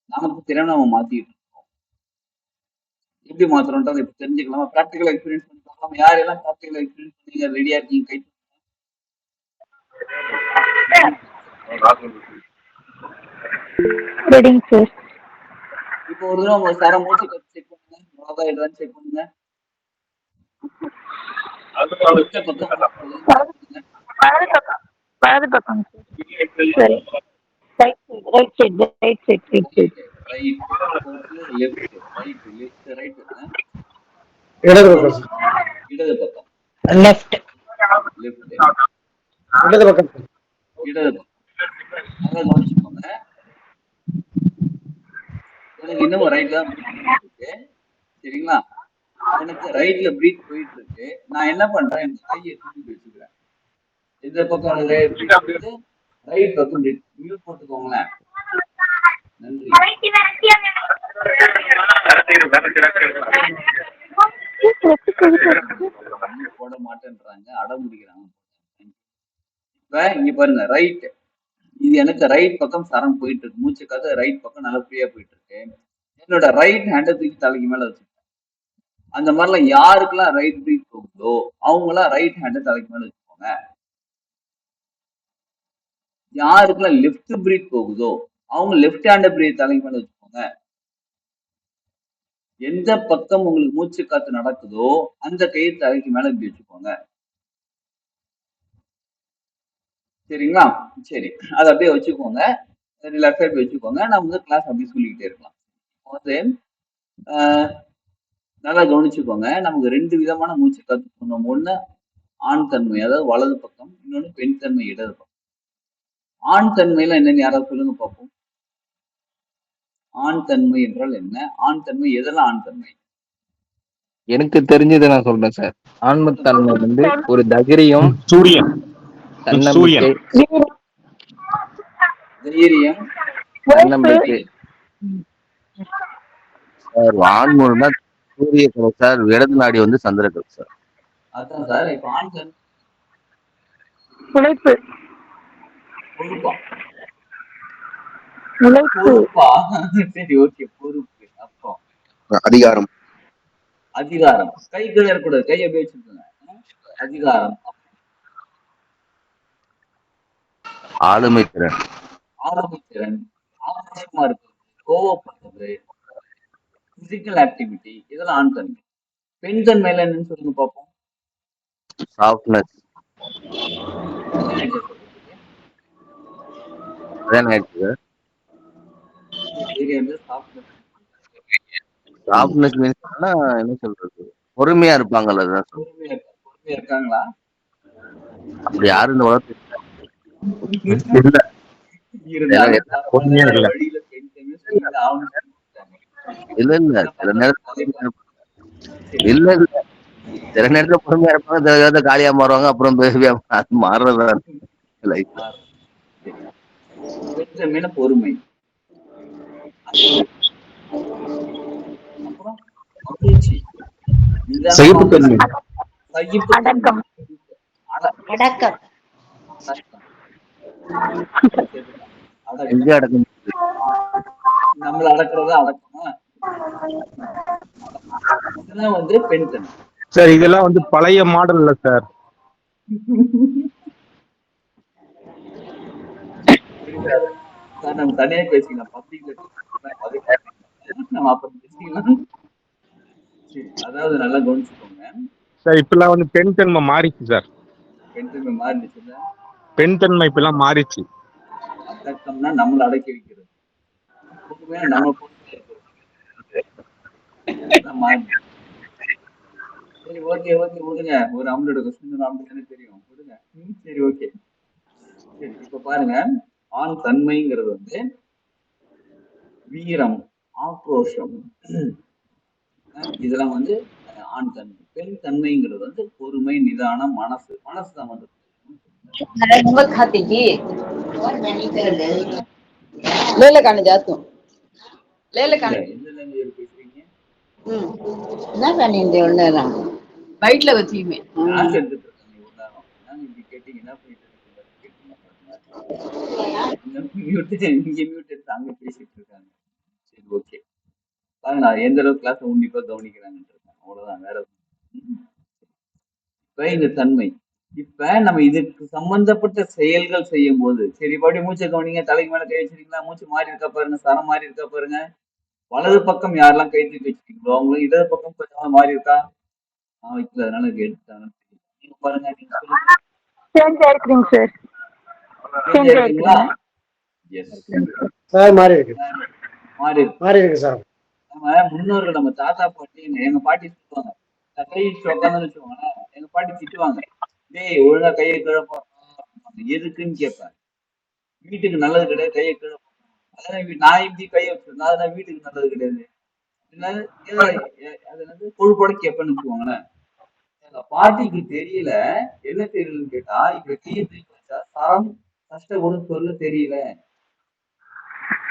நமக்கு திறமை நம்ம மாத்திட்டு இருக்கோம். எப்படி மாத்துறோம்ன்றதை இப்ப தெரிஞ்சுக்கலாமா? ப்ராக்டிகல் எக்ஸ்பீரியன்ஸ் பண்ணி பார்க்கலாம். யாரெல்லாம் ப்ராக்டிகல் எக்ஸ்பீரியன்ஸ் பண்ணீங்க ரெடியா இருக்கீங்க? கை ரெடிங் சார். இப்போ ஒரு தடவை உங்க சார மூச்சு கத்து செக் பண்ணுங்க. அவ்வளவுதான் எடுறான்னு செக் பண்ணுங்க. எந்த பக்கம் மூச்சு போகுதுன்னு check பண்ணுங்க. வலது பக்கம் sir. Right side right side right side. Right left right left right இடது பக்கம் சார். இடது பக்கம் லெஃப்ட். லெஃப்ட் இடது பக்கம் சார். இடது பக்கம். நல்லா கவனிச்சுக்கோங்க. எனக்கு இன்னும் ரைட்ல தான் பிரீத் போயிட்டு இருக்கு. சரிங்களா? எனக்கு ரைட்ல பிரீத் போயிட்டு இருக்கு. நான் என்ன பண்றேன், இந்த கையை தூக்கி வச்சுக்கிறேன். இந்த பக்கம் பிரீத் போயிட்டு ரைட் பக்கம் மியூட் போட்டுக்கோங்களேன். நன்றி. மியூட் போட மாட்டேன்றாங்க, அடம் பிடிக்கிறாங்க. இப்ப இங்க பாருங்க, ரைட் இது எனக்கு ரைட் பக்கம் சரம் போயிட்டு இருக்கு. மூச்சு காத்து ரைட் பக்கம் நல்லா ஃப்ரீயா போயிட்டு இருக்கு. என்னோட ரைட் ஹேண்டை தூக்கி தலைக்கு மேல வச்சுருக்கேன். அந்த மாதிரிலாம் யாருக்கெல்லாம் ரைட் பிரீத் போகுதோ அவங்களாம் ரைட் ஹேண்டை தலைக்கு மேல வச்சுக்கோங்க. யாருக்கெல்லாம் லெஃப்ட் பிரீத் போகுதோ அவங்க லெஃப்ட் ஹேண்டை பிரீத் தலைக்கு மேல வச்சுக்கோங்க. எந்த பக்கம் உங்களுக்கு மூச்சு காத்து நடக்குதோ அந்த கையை தலைக்கு மேல இப்படி வச்சுக்கோங்க. சரிங்களா? சரி, அதை அப்படியே வச்சுக்கோங்க. லெஃப்ட் சைடு வச்சுக்கோங்க. நம்ம வந்து கிளாஸ் அப்படியே சொல்லிக்கிட்டே இருக்கலாம். வந்து நல்லா கவனிச்சுக்கோங்க. நமக்கு 2 விதமான மூச்சு காத்து சொன்னோம். ஒண்ணு ஆண் தன்மை, அதாவது வலது பக்கம். இன்னொன்னு பெண் தன்மை, இடது பக்கம். ஆண் தன்மையில என்னன்னு யாராவது சொல்லுங்க பார்ப்போம். ஆண் தன்மை என்றால் என்ன? ஆண் தன்மை எதெல்லாம் ஆண் தன்மை? எனக்கு தெரிஞ்சதை நான் சொல்றேன் சார். ஆன்மத்தன்மை வந்து ஒரு தைரியம், சூரியன் தன்னம்பிக்கை, தைரியம், தன்னம்பிக்கை சார். ஆண் மூலமா சூரிய கலை சார். இடது நாடி வந்து சந்திரகலை சார். அதான் சார். இப்ப ஆண் தன்மை உழைப்பு. பொறுப்பா? உழைப்பு. பொறுப்பா? சரி, ஓகே, பொறுப்பு. அப்புறம் அதிகாரம். அதிகாரம். கை கீழே இருக்கக்கூடாது, கை அப்படியே வச்சிருக்கோங்க. அதிகாரம். ஆளுமை திறன். ஆரம்பித்திறன், ஆக்ரோஷமா இருக்கிறது, கோவப்படுறது, பிசிக்கல் ஆக்டிவிட்டி, இதெல்லாம் ஆண் தன்மை. பெண் தன்மையில என்னன்னு சொல்லுங்க பார்ப்போம். சாஃப்ட்னஸ். சொல்றதுக்கு அதான் ஆயிடுச்சு சார். தைரியம் சாஃப்ட்னஸ். சாஃப்ட்னஸ் மீன்ஸ் என்ன சொல்றது, பொறுமையா இருப்பாங்கல்ல, அதுதான் சார். பொறுமையா இருக்காங்களா? அப்படி யாரும் இந்த உலகத்துல இல்ல. இருந்தாலும் பொறுமையா இல்ல. வழியில பெண் தன்மை சொல்லி ஆகணும்னு சொல்லிட்டாங்க. இல்ல இல்ல சில நேரத்துல இல்ல இல்ல சில நேரத்துல பொறுமையா இருப்பாங்க, காலியா மாறுவாங்க, அப்புறம் அது மாறுறதுதான் லைஃப். பெண் தன்மையில பொறுமை, அப்புறம் மகிழ்ச்சி, சகிப்புத்தன்மை. அடக்கம். அடக்கம். எங்க அடக்கம்? நம்மள அடக்குறதா அடக்கமா? இதெல்லாம் வந்து பெண் தன்மை சார் இதெல்லாம் வந்து பழைய மாடல்ல சார். சார். நம்ம தனியா பேசிக்கலாம், பப்ளிக்ல நம்ம அப்புறம் பேசிக்கலாம். சரி, அதாவது நல்லா கவனிச்சுக்கோங்க. சார் இப்பெல்லாம் வந்து பெண் தன்மை மாறிச்சு சார். பெண் தன்மை மாறிடுச்சுல. பெண் தன்மை இப்பெல்லாம் மாறிச்சு. அடக்கம்னா நம்மள அடக்கி வைக்கிறது, பொறுமையா நம்ம பொறுமையா இருக்கிறது. சரி, ஓகே ஓகே, விடுங்க. ஒரு ஆம்பளோட கொஸ்டின் ஆம்பளுக்கு தெரியும், விடுங்க. சரி, ஓகே. சரி, இப்ப பாருங்க, ஆண் தன்மைங்கிறது வந்து வீரம், ஆக்ரோஷம், இதெல்லாம் வந்து ஆண் தன்மை. பெண் தன்மைங்கிறது வந்து பொறுமை, நிதானம், மனசு. மனசு தான் வந்து எந்த லாங்குவேஜ் பேசுறீங்க? வயிற்றுல வச்சியுமே கிளாஸ் எடுத்துட்டு இருக்காங்க இவ்வளவு நேரம். நாங்க இப்படி கேட்டீங்க, என்ன பண்ணிட்டு இருக்கீங்க கேட்டீங்க பாருங்க. இங்க மியூட் எடுத்து அங்க பேசிட்டு இருக்காங்க. சரி, ஓகே. பாருங்க நான் எந்த அளவுக்கு கிளாஸ் உன்னிப்பா கவனிக்கிறாங்கன்னு இருக்கேன். அவ்வளவுதான், வேற ஒண்ணும். இப்ப இந்த தன்மை, இப்ப நம்ம இதுக்கு சம்பந்தப்பட்ட செயல்கள் செய்யும் போது, சரி பாடி மூச்சை கவனிங்க, தலைக்கு மேல கை வச்சிருக்கீங்களா, மூச்சு மாறி இருக்கா பாருங்க, சரம் மாறி இருக்கா பாருங்க. வலது பக்கம் யாரெல்லாம் கை தூக்கி வச்சிருக்கீங்களோ அவங்களும் இடது பக்கம் கொஞ்சம் மாறி இருக்கா? வைக்கல, அதனால எடுத்தாங்க. நீங்க பாருங்க, நீங்க சொல்லுங்க. சேஞ்ச் ஆயிருக்குங்க சார். சேஞ்ச் சேஞ்ச் ஆயிருக்குங்களா? ஆயிருக்குங்க. எஸ், சார் மாறி இருக்கு, மாறி இருக்கு. மாறி இருக்கு சார். நம்ம முன்னோர்கள், நம்ம தாத்தா பாட்டி, எங்க பாட்டி சொல்லுவாங்க, நான் கை வச்சு உட்காந்துன்னு வச்சுக்கோங்களேன், எங்க பாட்டி திட்டுவாங்க, டேய் ஒழுங்கா கையை கீழே போடுறா. எதுக்குன்னு கேட்பேன். வீட்டுக்கு நல்லது கிடையாது, கையை கீழே போடுறேன். அதான் நான் இப்படி கையை வச்சிருந்தேன், அதெல்லாம் வீட்டுக்கு நல்லது கிடையாது. அது வந்து கொழுப்போட கேட்பேன்னு வச்சுக்கோங்களேன். எங்க பாட்டிக்கு தெரியல, என்ன தெரியலன்னு கேட்டா, இப்ப கையை தூக்கி வச்சா சரம் கஷ்டப்படும் சொல்ல தெரியல.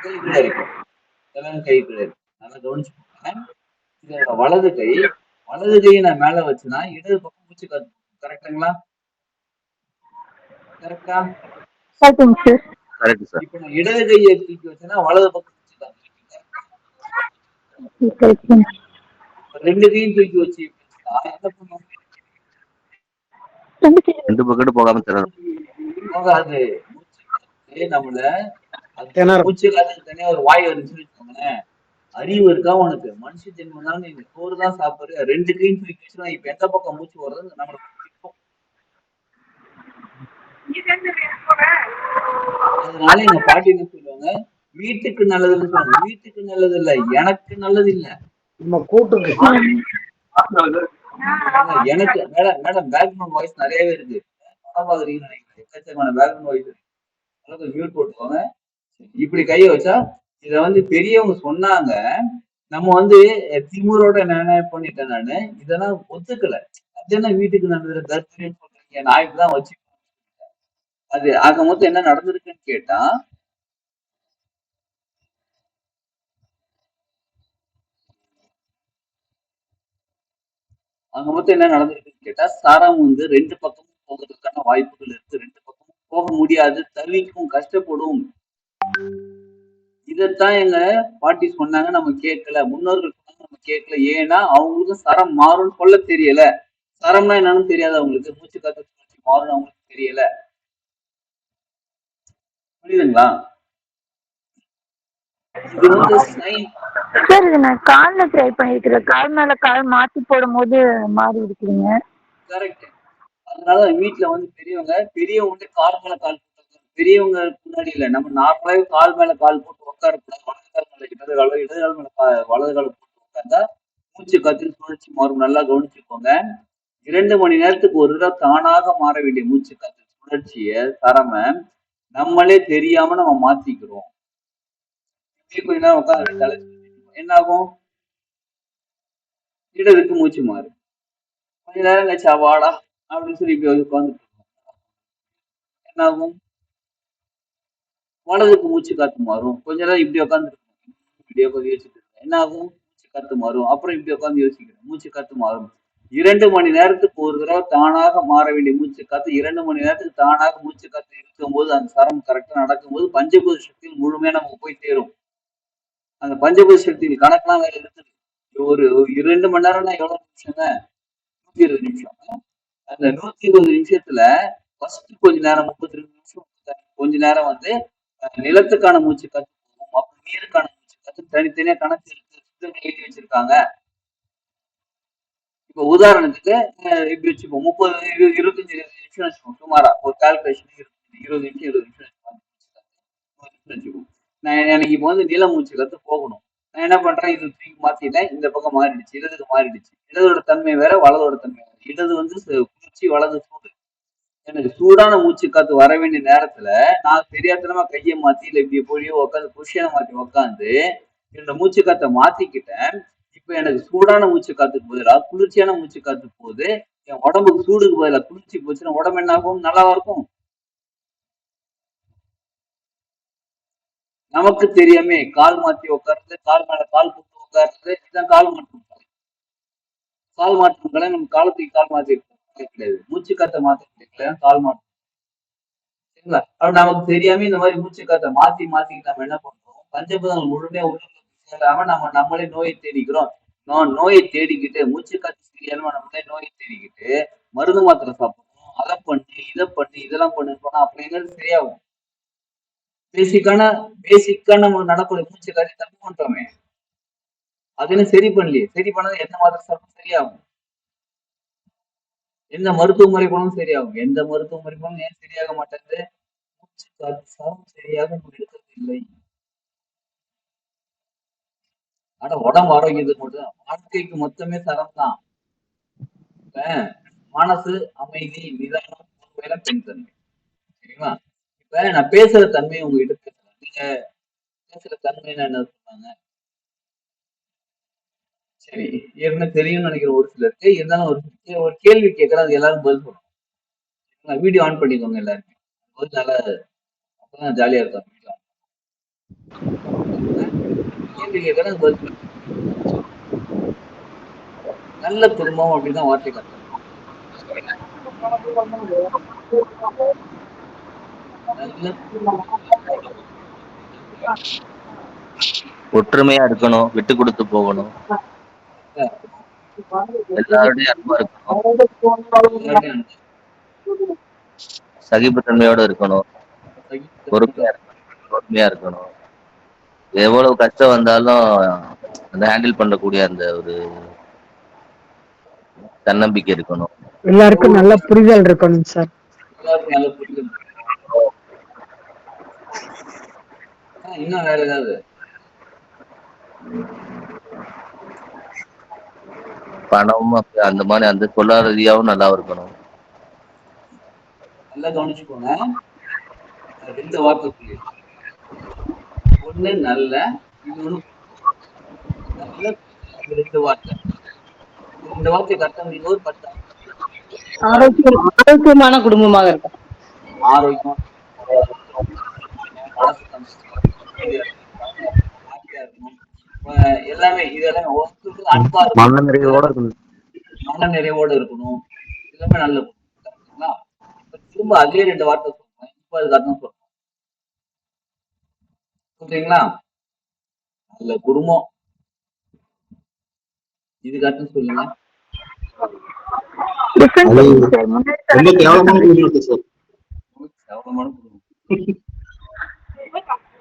கை கீழே இருக்கும், எல்லாரும் கை கீழே இருக்கு. நல்லா கவனிச்சுக்கோங்க. இதோட வலது கையை நான் மேல வச்சுனா இடது பக்கம் மூச்சு காத்து. கரெக்டுங்களா? கரெக்டா? ஓகேங்க சார். Correct sir. இப்ப நான் இடது கையை தூக்கி வச்சேன்னா வலது பக்கம் மூச்சு காத்து. ரெண்டு கையும் தூக்கி வச்சு என்ன பண்ணும்? ரெண்டு பக்கெட்டு போகாம தரணும். போகாது. மூச்சு காத்து நம்மள, திணறும். மூச்சு காத்துக்கு தனியா ஒரு வாய் வந்துச்சுன்னு வச்சுக்கோங்களேன். அறிவு இருக்கா உனக்கு? மனுஷ ஜென்மம் நீங்க சோறு தான் சாப்பிடுற, ரெண்டு கையும் தூக்கி வச்சுனா இப்ப எந்த பக்கம் மூச்சு வர்றது நம்மளுக்கு. அதனால எங்க பாட்டி என்ன சொல்லுவாங்க, வீட்டுக்கு நல்லதுன்னு சொல்லுவாங்க. வீட்டுக்கு நல்லது இல்ல, எனக்கு நல்லது இல்ல, நம்ம கூட்டுக்கு. எனக்கு. மேடம் பேக்ரவுண்ட் வாய்ஸ் நிறையவே இருக்கு, பாக்குறீங்கன்னு நினைக்கிறேன். எக்கச்சக்கமான பேக்ரவுண்ட் வாய்ஸ் இருக்கு. கொஞ்சம் மியூட் போட்டுக்கோங்க. இப்படி கையை வச்சா, இத வந்து பெரியவங்க சொன்னாங்க, நம்ம வந்து திமுறோட என்ன பண்ணிட்டேன் நானு, இதெல்லாம் ஒத்துக்கல. அது என்ன வீட்டுக்கு நல்லது, தர்மன்னு சொல்றீங்க, நான் இப்படிதான் வச்சு. அது ஆக மொத்தம் என்ன நடந்திருக்குன்னு கேட்டா, சரம் வந்து ரெண்டு பக்கமும் போகிறதுக்கான வாய்ப்புகள் இருக்கு. ரெண்டு பக்கமும் போக முடியாது, தவிக்கும், கஷ்டப்படும். இதைத்தான் எங்க பாட்டி சொன்னாங்க, நம்ம கேட்கல. முன்னோர்கள் சொன்னாங்க, நம்ம கேட்கல. ஏன்னா அவங்களுக்கும் சரம் மாறும்னு சொல்ல தெரியல. சரம்னா என்னன்னு தெரியாது அவங்களுக்கு, மூச்சு காத்து மாறும் அவங்களுக்கு தெரியல. புரியுதுங்களா? இது வந்து சார் இது நான் கால்ல ட்ரை பண்ணிருக்கிறேன், கால் மேல கால் மாத்தி போடும் போது மாறி இருக்குங்க. கரெக்ட். அதனால வீட்டுல வந்து பெரியவங்க கால் மேல கால் போட்டு, பெரியவங்க முன்னாடி இல்ல, நம்ம நார்மலாவே கால் மேல கால் போட்டு உட்காரக்கூடாது. வலது கால் மேல இடது கால் மேல வலது கால் போட்டு உட்கார்ந்தா மூச்சு காற்றில் சுழற்சி மாறும். நல்லா கவனிச்சுக்கோங்க. 2 மணி நேரத்துக்கு ஒரு தடவை தானாக மாற வேண்டிய மூச்சு காற்று சுழற்சிய சரம நம்மளே தெரியாம நம்ம மாத்திக்கிறோம். கொஞ்ச நேரம் உட்காந்து என்ன ஆகும், இடதுக்கு மூச்சு மாறு. கொஞ்ச நேரம் கழிச்சா வாடா அப்படின்னு சொல்லி இப்படி உட்காந்துட்டு என்ன ஆகும், வலதுக்கு மூச்சு காத்து மாறும். கொஞ்ச நேரம் இப்படி உட்காந்து இப்படியே கொஞ்சம் யோசிச்சுட்டு என்ன ஆகும், மூச்சு காத்து மாறும். அப்புறம் இப்படி உட்காந்து யோசிக்கிறேன், மூச்சு காத்து மாறும். 2 மணி நேரத்துக்கு ஒரு தடவை தானாக மாற வேண்டிய மூச்சு காத்து 2 மணி நேரத்துக்கு தானாக மூச்சு காத்து இருக்கும்போது, அந்த சரம் கரெக்டா நடக்கும்போது பஞ்சபூத சக்தியில் முழுமையா நமக்கு போய் சேரும். அந்த பஞ்சபூத சக்தியில் கணக்கெல்லாம் வேற இருக்குது. ஒரு 2 மணி நேரம்னா எவ்வளவு நிமிஷங்க, 120 நிமிஷம். அந்த 120 நிமிஷத்துல ஃபர்ஸ்ட் கொஞ்ச நேரம் 32 நிமிஷம் கொஞ்ச நேரம் வந்து நிலத்துக்கான மூச்சு காத்து போகும், அப்புறம் நீருக்கான மூச்சு காத்து தனித்தனியா கணக்கு எழுதி வச்சிருக்காங்க. இப்ப உதாரணத்துக்கு இப்படி வச்சுப்போம், 25 நிமிஷம் வச்சுப்போம். சுமாரா ஒரு கால்குலேஷன் 20 நிமிஷம் வச்சுப்போம். நான் எனக்கு இப்ப வந்து நில மூச்சு காத்து போகணும். நான் என்ன பண்றேன், இது தூக்கி மாத்திட்டேன், இந்த பக்கம் மாறிடுச்சு, இடதுக்கு மாறிடுச்சு. இடதோட தன்மை வேற, வலதோட தன்மை வேற. இடது வந்து குளிர்ச்சி, வலது சூடு. எனக்கு சூடான மூச்சு காத்து வர வேண்டிய நேரத்துல நான் தெரியாதனமா கையை மாத்தி இல்ல இப்படி போலியோ உட்காந்து பொசிஷனை மாத்தி உட்காந்து என்னோட மூச்சு காத்தை மாத்திக்கிட்டேன். இப்ப எனக்கு சூடான மூச்சு காத்துக்கு பதிலா குளிர்ச்சியான மூச்சு காத்து போகுது. என் உடம்புக்கு சூடுக்கு பதிலா குளிர்ச்சி போச்சுன்னா உடம்பு என்ன ஆகும், நல்லாவா இருக்கும்? நமக்கு தெரியாமே கால் மாத்தி உட்காருறது, கால் மேல கால் போட்டு உட்காருறது, இதுதான் கால் மாற்றும் கலை. கால் மாற்றும் கலை நம்ம காலத்துக்கு கால் மாத்தி கிடையாது, மூச்சு காத்தை மாத்த கிடைக்கல கால் மாற்றம். சரிங்களா? அப்ப நமக்கு தெரியாம இந்த மாதிரி மூச்சு காத்தை மாத்திக்கிட்டு நம்ம என்ன பண்றோம், பஞ்சபூதங்கள் முழுமையா உள்ள இல்லாம நம்ம நம்மளே நோயை தேடிக்கிறோம். நோயை தேடிக்கிட்டு மூச்சு காத்து சரியானமா நம்மளே நோயை தேடிக்கிட்டு மருந்து மாத்திரை சாப்பிடணும், அதை பண்ணி இதை பண்ணி இதெல்லாம் பண்ணுன்னு போனா அப்படி எங்கிறது சரியாகும். பேசிக்கான நம்ம நடக்கூடிய மூச்சு காத்தி தப்பு பண்றோமே, அதெல்லாம் சரி பண்ணலையே. சரி பண்ணது எந்த மாத்திரை சாப்பிடும் சரியாகும், எந்த மருத்துவ முறை போனாலும் சரியாகும். எந்த மருத்துவ முறை போனாலும் ஏன் சரியாக மாட்டேங்குது? மூச்சு காத்து சரம் சரியாக நம்ம எடுக்கிறது இல்லை. ஆனா உடம்பு ஆரோக்கியத்துக்கு மட்டும் வாழ்க்கைக்கு மொத்தமே சரம் தான். இப்ப மனசு அமைதி நிதானம் பொறுமையில பெண் தன்மை, சரிங்களா? இப்ப நான் பேசுற தன்மை உங்ககிட்ட பேசுறேன், நீங்க பேசுற தன்மைன்னு என்ன சொன்னாங்க? சரி, ஏற்கனவே தெரியும்னு நினைக்கிறேன் ஒரு சிலருக்கு. இருந்தாலும் ஒரு கேள்வி கேட்கறேன், அது எல்லாரும் பதில் சொல்லணும். வீடியோ ஆன் பண்ணிக்கோங்க எல்லாருமே, பதில் நல்லா அப்பதான் ஜாலியா இருக்கும். வீடியோ கேள்வி கேட்கறேன், அது பதில் சொல்லணும். நல்ல குடும்பம் அப்படிதான் வார்த்தை கட்டணும். நல்ல ஒற்றுமையா இருக்கணும், விட்டு கொடுத்து போகணும், எல்லாருடையும் அன்பா இருக்கணும், சகிப்புத்தன்மையோட இருக்கணும், பொறுமையா இருக்கணும். எவ்வளவு கஷ்டம் வந்தாலும் அந்த ஹேண்டில் பண்ணக்கூடிய அந்த ஒரு தன்னம்பிக்கை இருக்கணும். எல்லாருக்கும் நல்ல புரிதல் இருக்கணும் சார். எல்லாருக்கும் நல்ல புரிதல். இன்னும் வேற ஏதாவது? பணம் அந்த மாதிரி அந்த பொருளாதார ரீதியாவும் நல்லா இருக்கணும். நல்லா கவனிச்சுக்கோங்க, ரெண்டு வார்த்தை சொல்லி, ஒண்ணு நல்ல, இன்னொன்னு நல்ல. ரெண்டு வார்த்தை, ரெண்டு வார்த்தை கரெக்டா ஒரு 10 ஆரோக்கியமான குடும்பமாக இருக்கும். ஆரோக்கியம், மனசு எல்லாமே இதெல்லாம் அன்பா இருக்கும், மன நிறைவோட இருக்கணும், மன நிறைவோட இருக்கணும், எல்லாமே நல்ல. இப்ப திரும்ப அதே ரெண்டு வார்த்தை சொல்றேன், இப்ப அதுக்கு அர்த்தம் சொல்றேன், சொல்றீங்களா? நல்ல குடும்பம், இதுக்கு அர்த்தம் சொல்லுங்க. ரொம்ப கேவலமான குடும்பம் சார். கேவலமான குடும்பம்.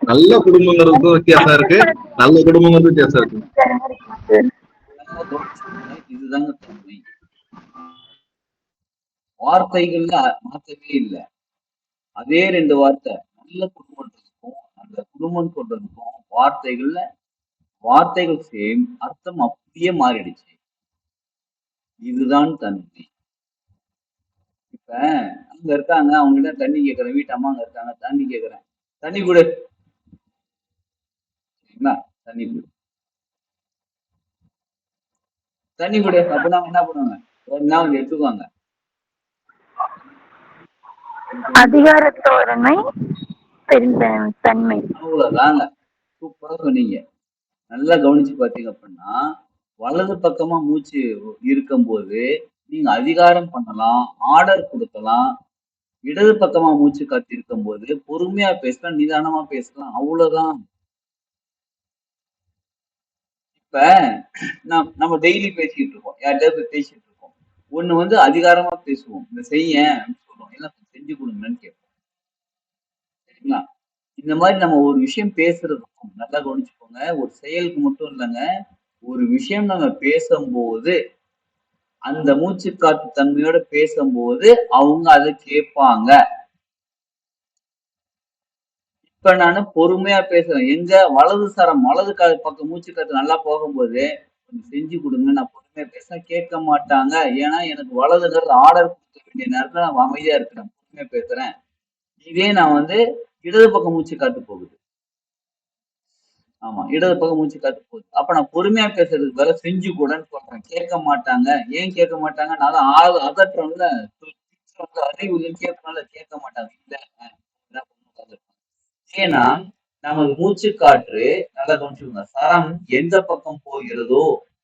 நல்ல குடும்பங்கிறதுக்கும் வித்தியாசம் இருக்கு, நல்ல குடும்பங்கிறது வித்தியாசம் இருக்கு. இதுதாங்க தன்மை. வார்த்தைகள்ல மாற்றமே இல்லை, அதே ரெண்டு வார்த்தை. நல்ல குடும்பத்துக்கும் நல்ல குடும்பம் சொல்றதுக்கும் வார்த்தைகள் சேம், அர்த்தம் அப்படியே மாறிடுச்சு. இதுதான் தன்மை. இப்ப அங்க இருக்காங்க, அவங்க கிட்ட தண்ணி கேட்கறேன், வீட்டு அம்மா அங்க இருக்காங்க, தண்ணி கேட்கறேன், தண்ணி கொடு, தண்ணி கொடு, தண்ணி கொடு அப்படின்னா என்ன பண்ணுவாங்க? என்ன வந்து எடுத்துக்குவாங்க. அதிகாரத்தோரணை, பெருந்தன்மை. அவ்வளவுதாங்க, சூப்பரா சொன்னீங்க. நல்லா கவனிச்சு பாத்தீங்க அப்படின்னா, வலது பக்கமா மூச்சு இருக்கும் போது நீங்க அதிகாரம் பண்ணலாம், ஆர்டர் கொடுக்கலாம். இடது பக்கமா மூச்சு காத்து இருக்கும் போது பொறுமையா பேசலாம், நிதானமா பேசலாம், அவ்வளவுதான். இப்ப நம்ம டெய்லி பேசிக்கிட்டு இருக்கோம், யார்கிட்ட பேசிட்டு இருக்கோம். ஒண்ணு வந்து அதிகாரமா பேசுவோம், இந்த செய்ய சொல்லுவோம், எல்லாம் செஞ்சு கொடுங்கன்னு கேட்போம், சரிங்களா? இந்த மாதிரி நம்ம ஒரு விஷயம் பேசுறதுக்கும் நல்லா கவனிச்சுக்கோங்க, ஒரு செயலுக்கு மட்டும் இல்லைங்க, ஒரு விஷயம் நம்ம பேசும்போது அந்த மூச்சு காத்து தன்மையோட பேசும்போது அவங்க அதை கேட்பாங்க. இப்ப நானு பொறுமையா பேசுறேன், எங்க வலது பக்கம் மூச்சு காத்து நல்லா போகும்போது கொஞ்சம் செஞ்சு கொடுங்க, நான் பொறுமையா பேசுறேன், கேட்க மாட்டாங்க. ஏன்னா எனக்கு வலதுங்கிறது ஆர்டர் கொடுக்க வேண்டிய நேரத்துல நான் அமைதியா இருக்கிறேன், பொறுமையா பேசுறேன். இதே நான் வந்து இடது பக்கம் மூச்சு காத்து போகுது, ஆமா இடது பக்கம் மூச்சு காத்து போகுது, அப்ப நான் பொறுமையா பேசுறதுக்கு வேலை செஞ்சு கூடன்னு சொல்றேன், கேட்க மாட்டாங்க. ஏன் கேட்க மாட்டாங்க? நான் அகற்றோம்ல, அறிவு கேட்கறனால கேட்க மாட்டாங்க. இல்ல, ஏன்னா நமது மூச்சு காற்று நல்லா கவனிச்சுக்கோங்க, சரம் எந்த பக்கம் போகிறதோ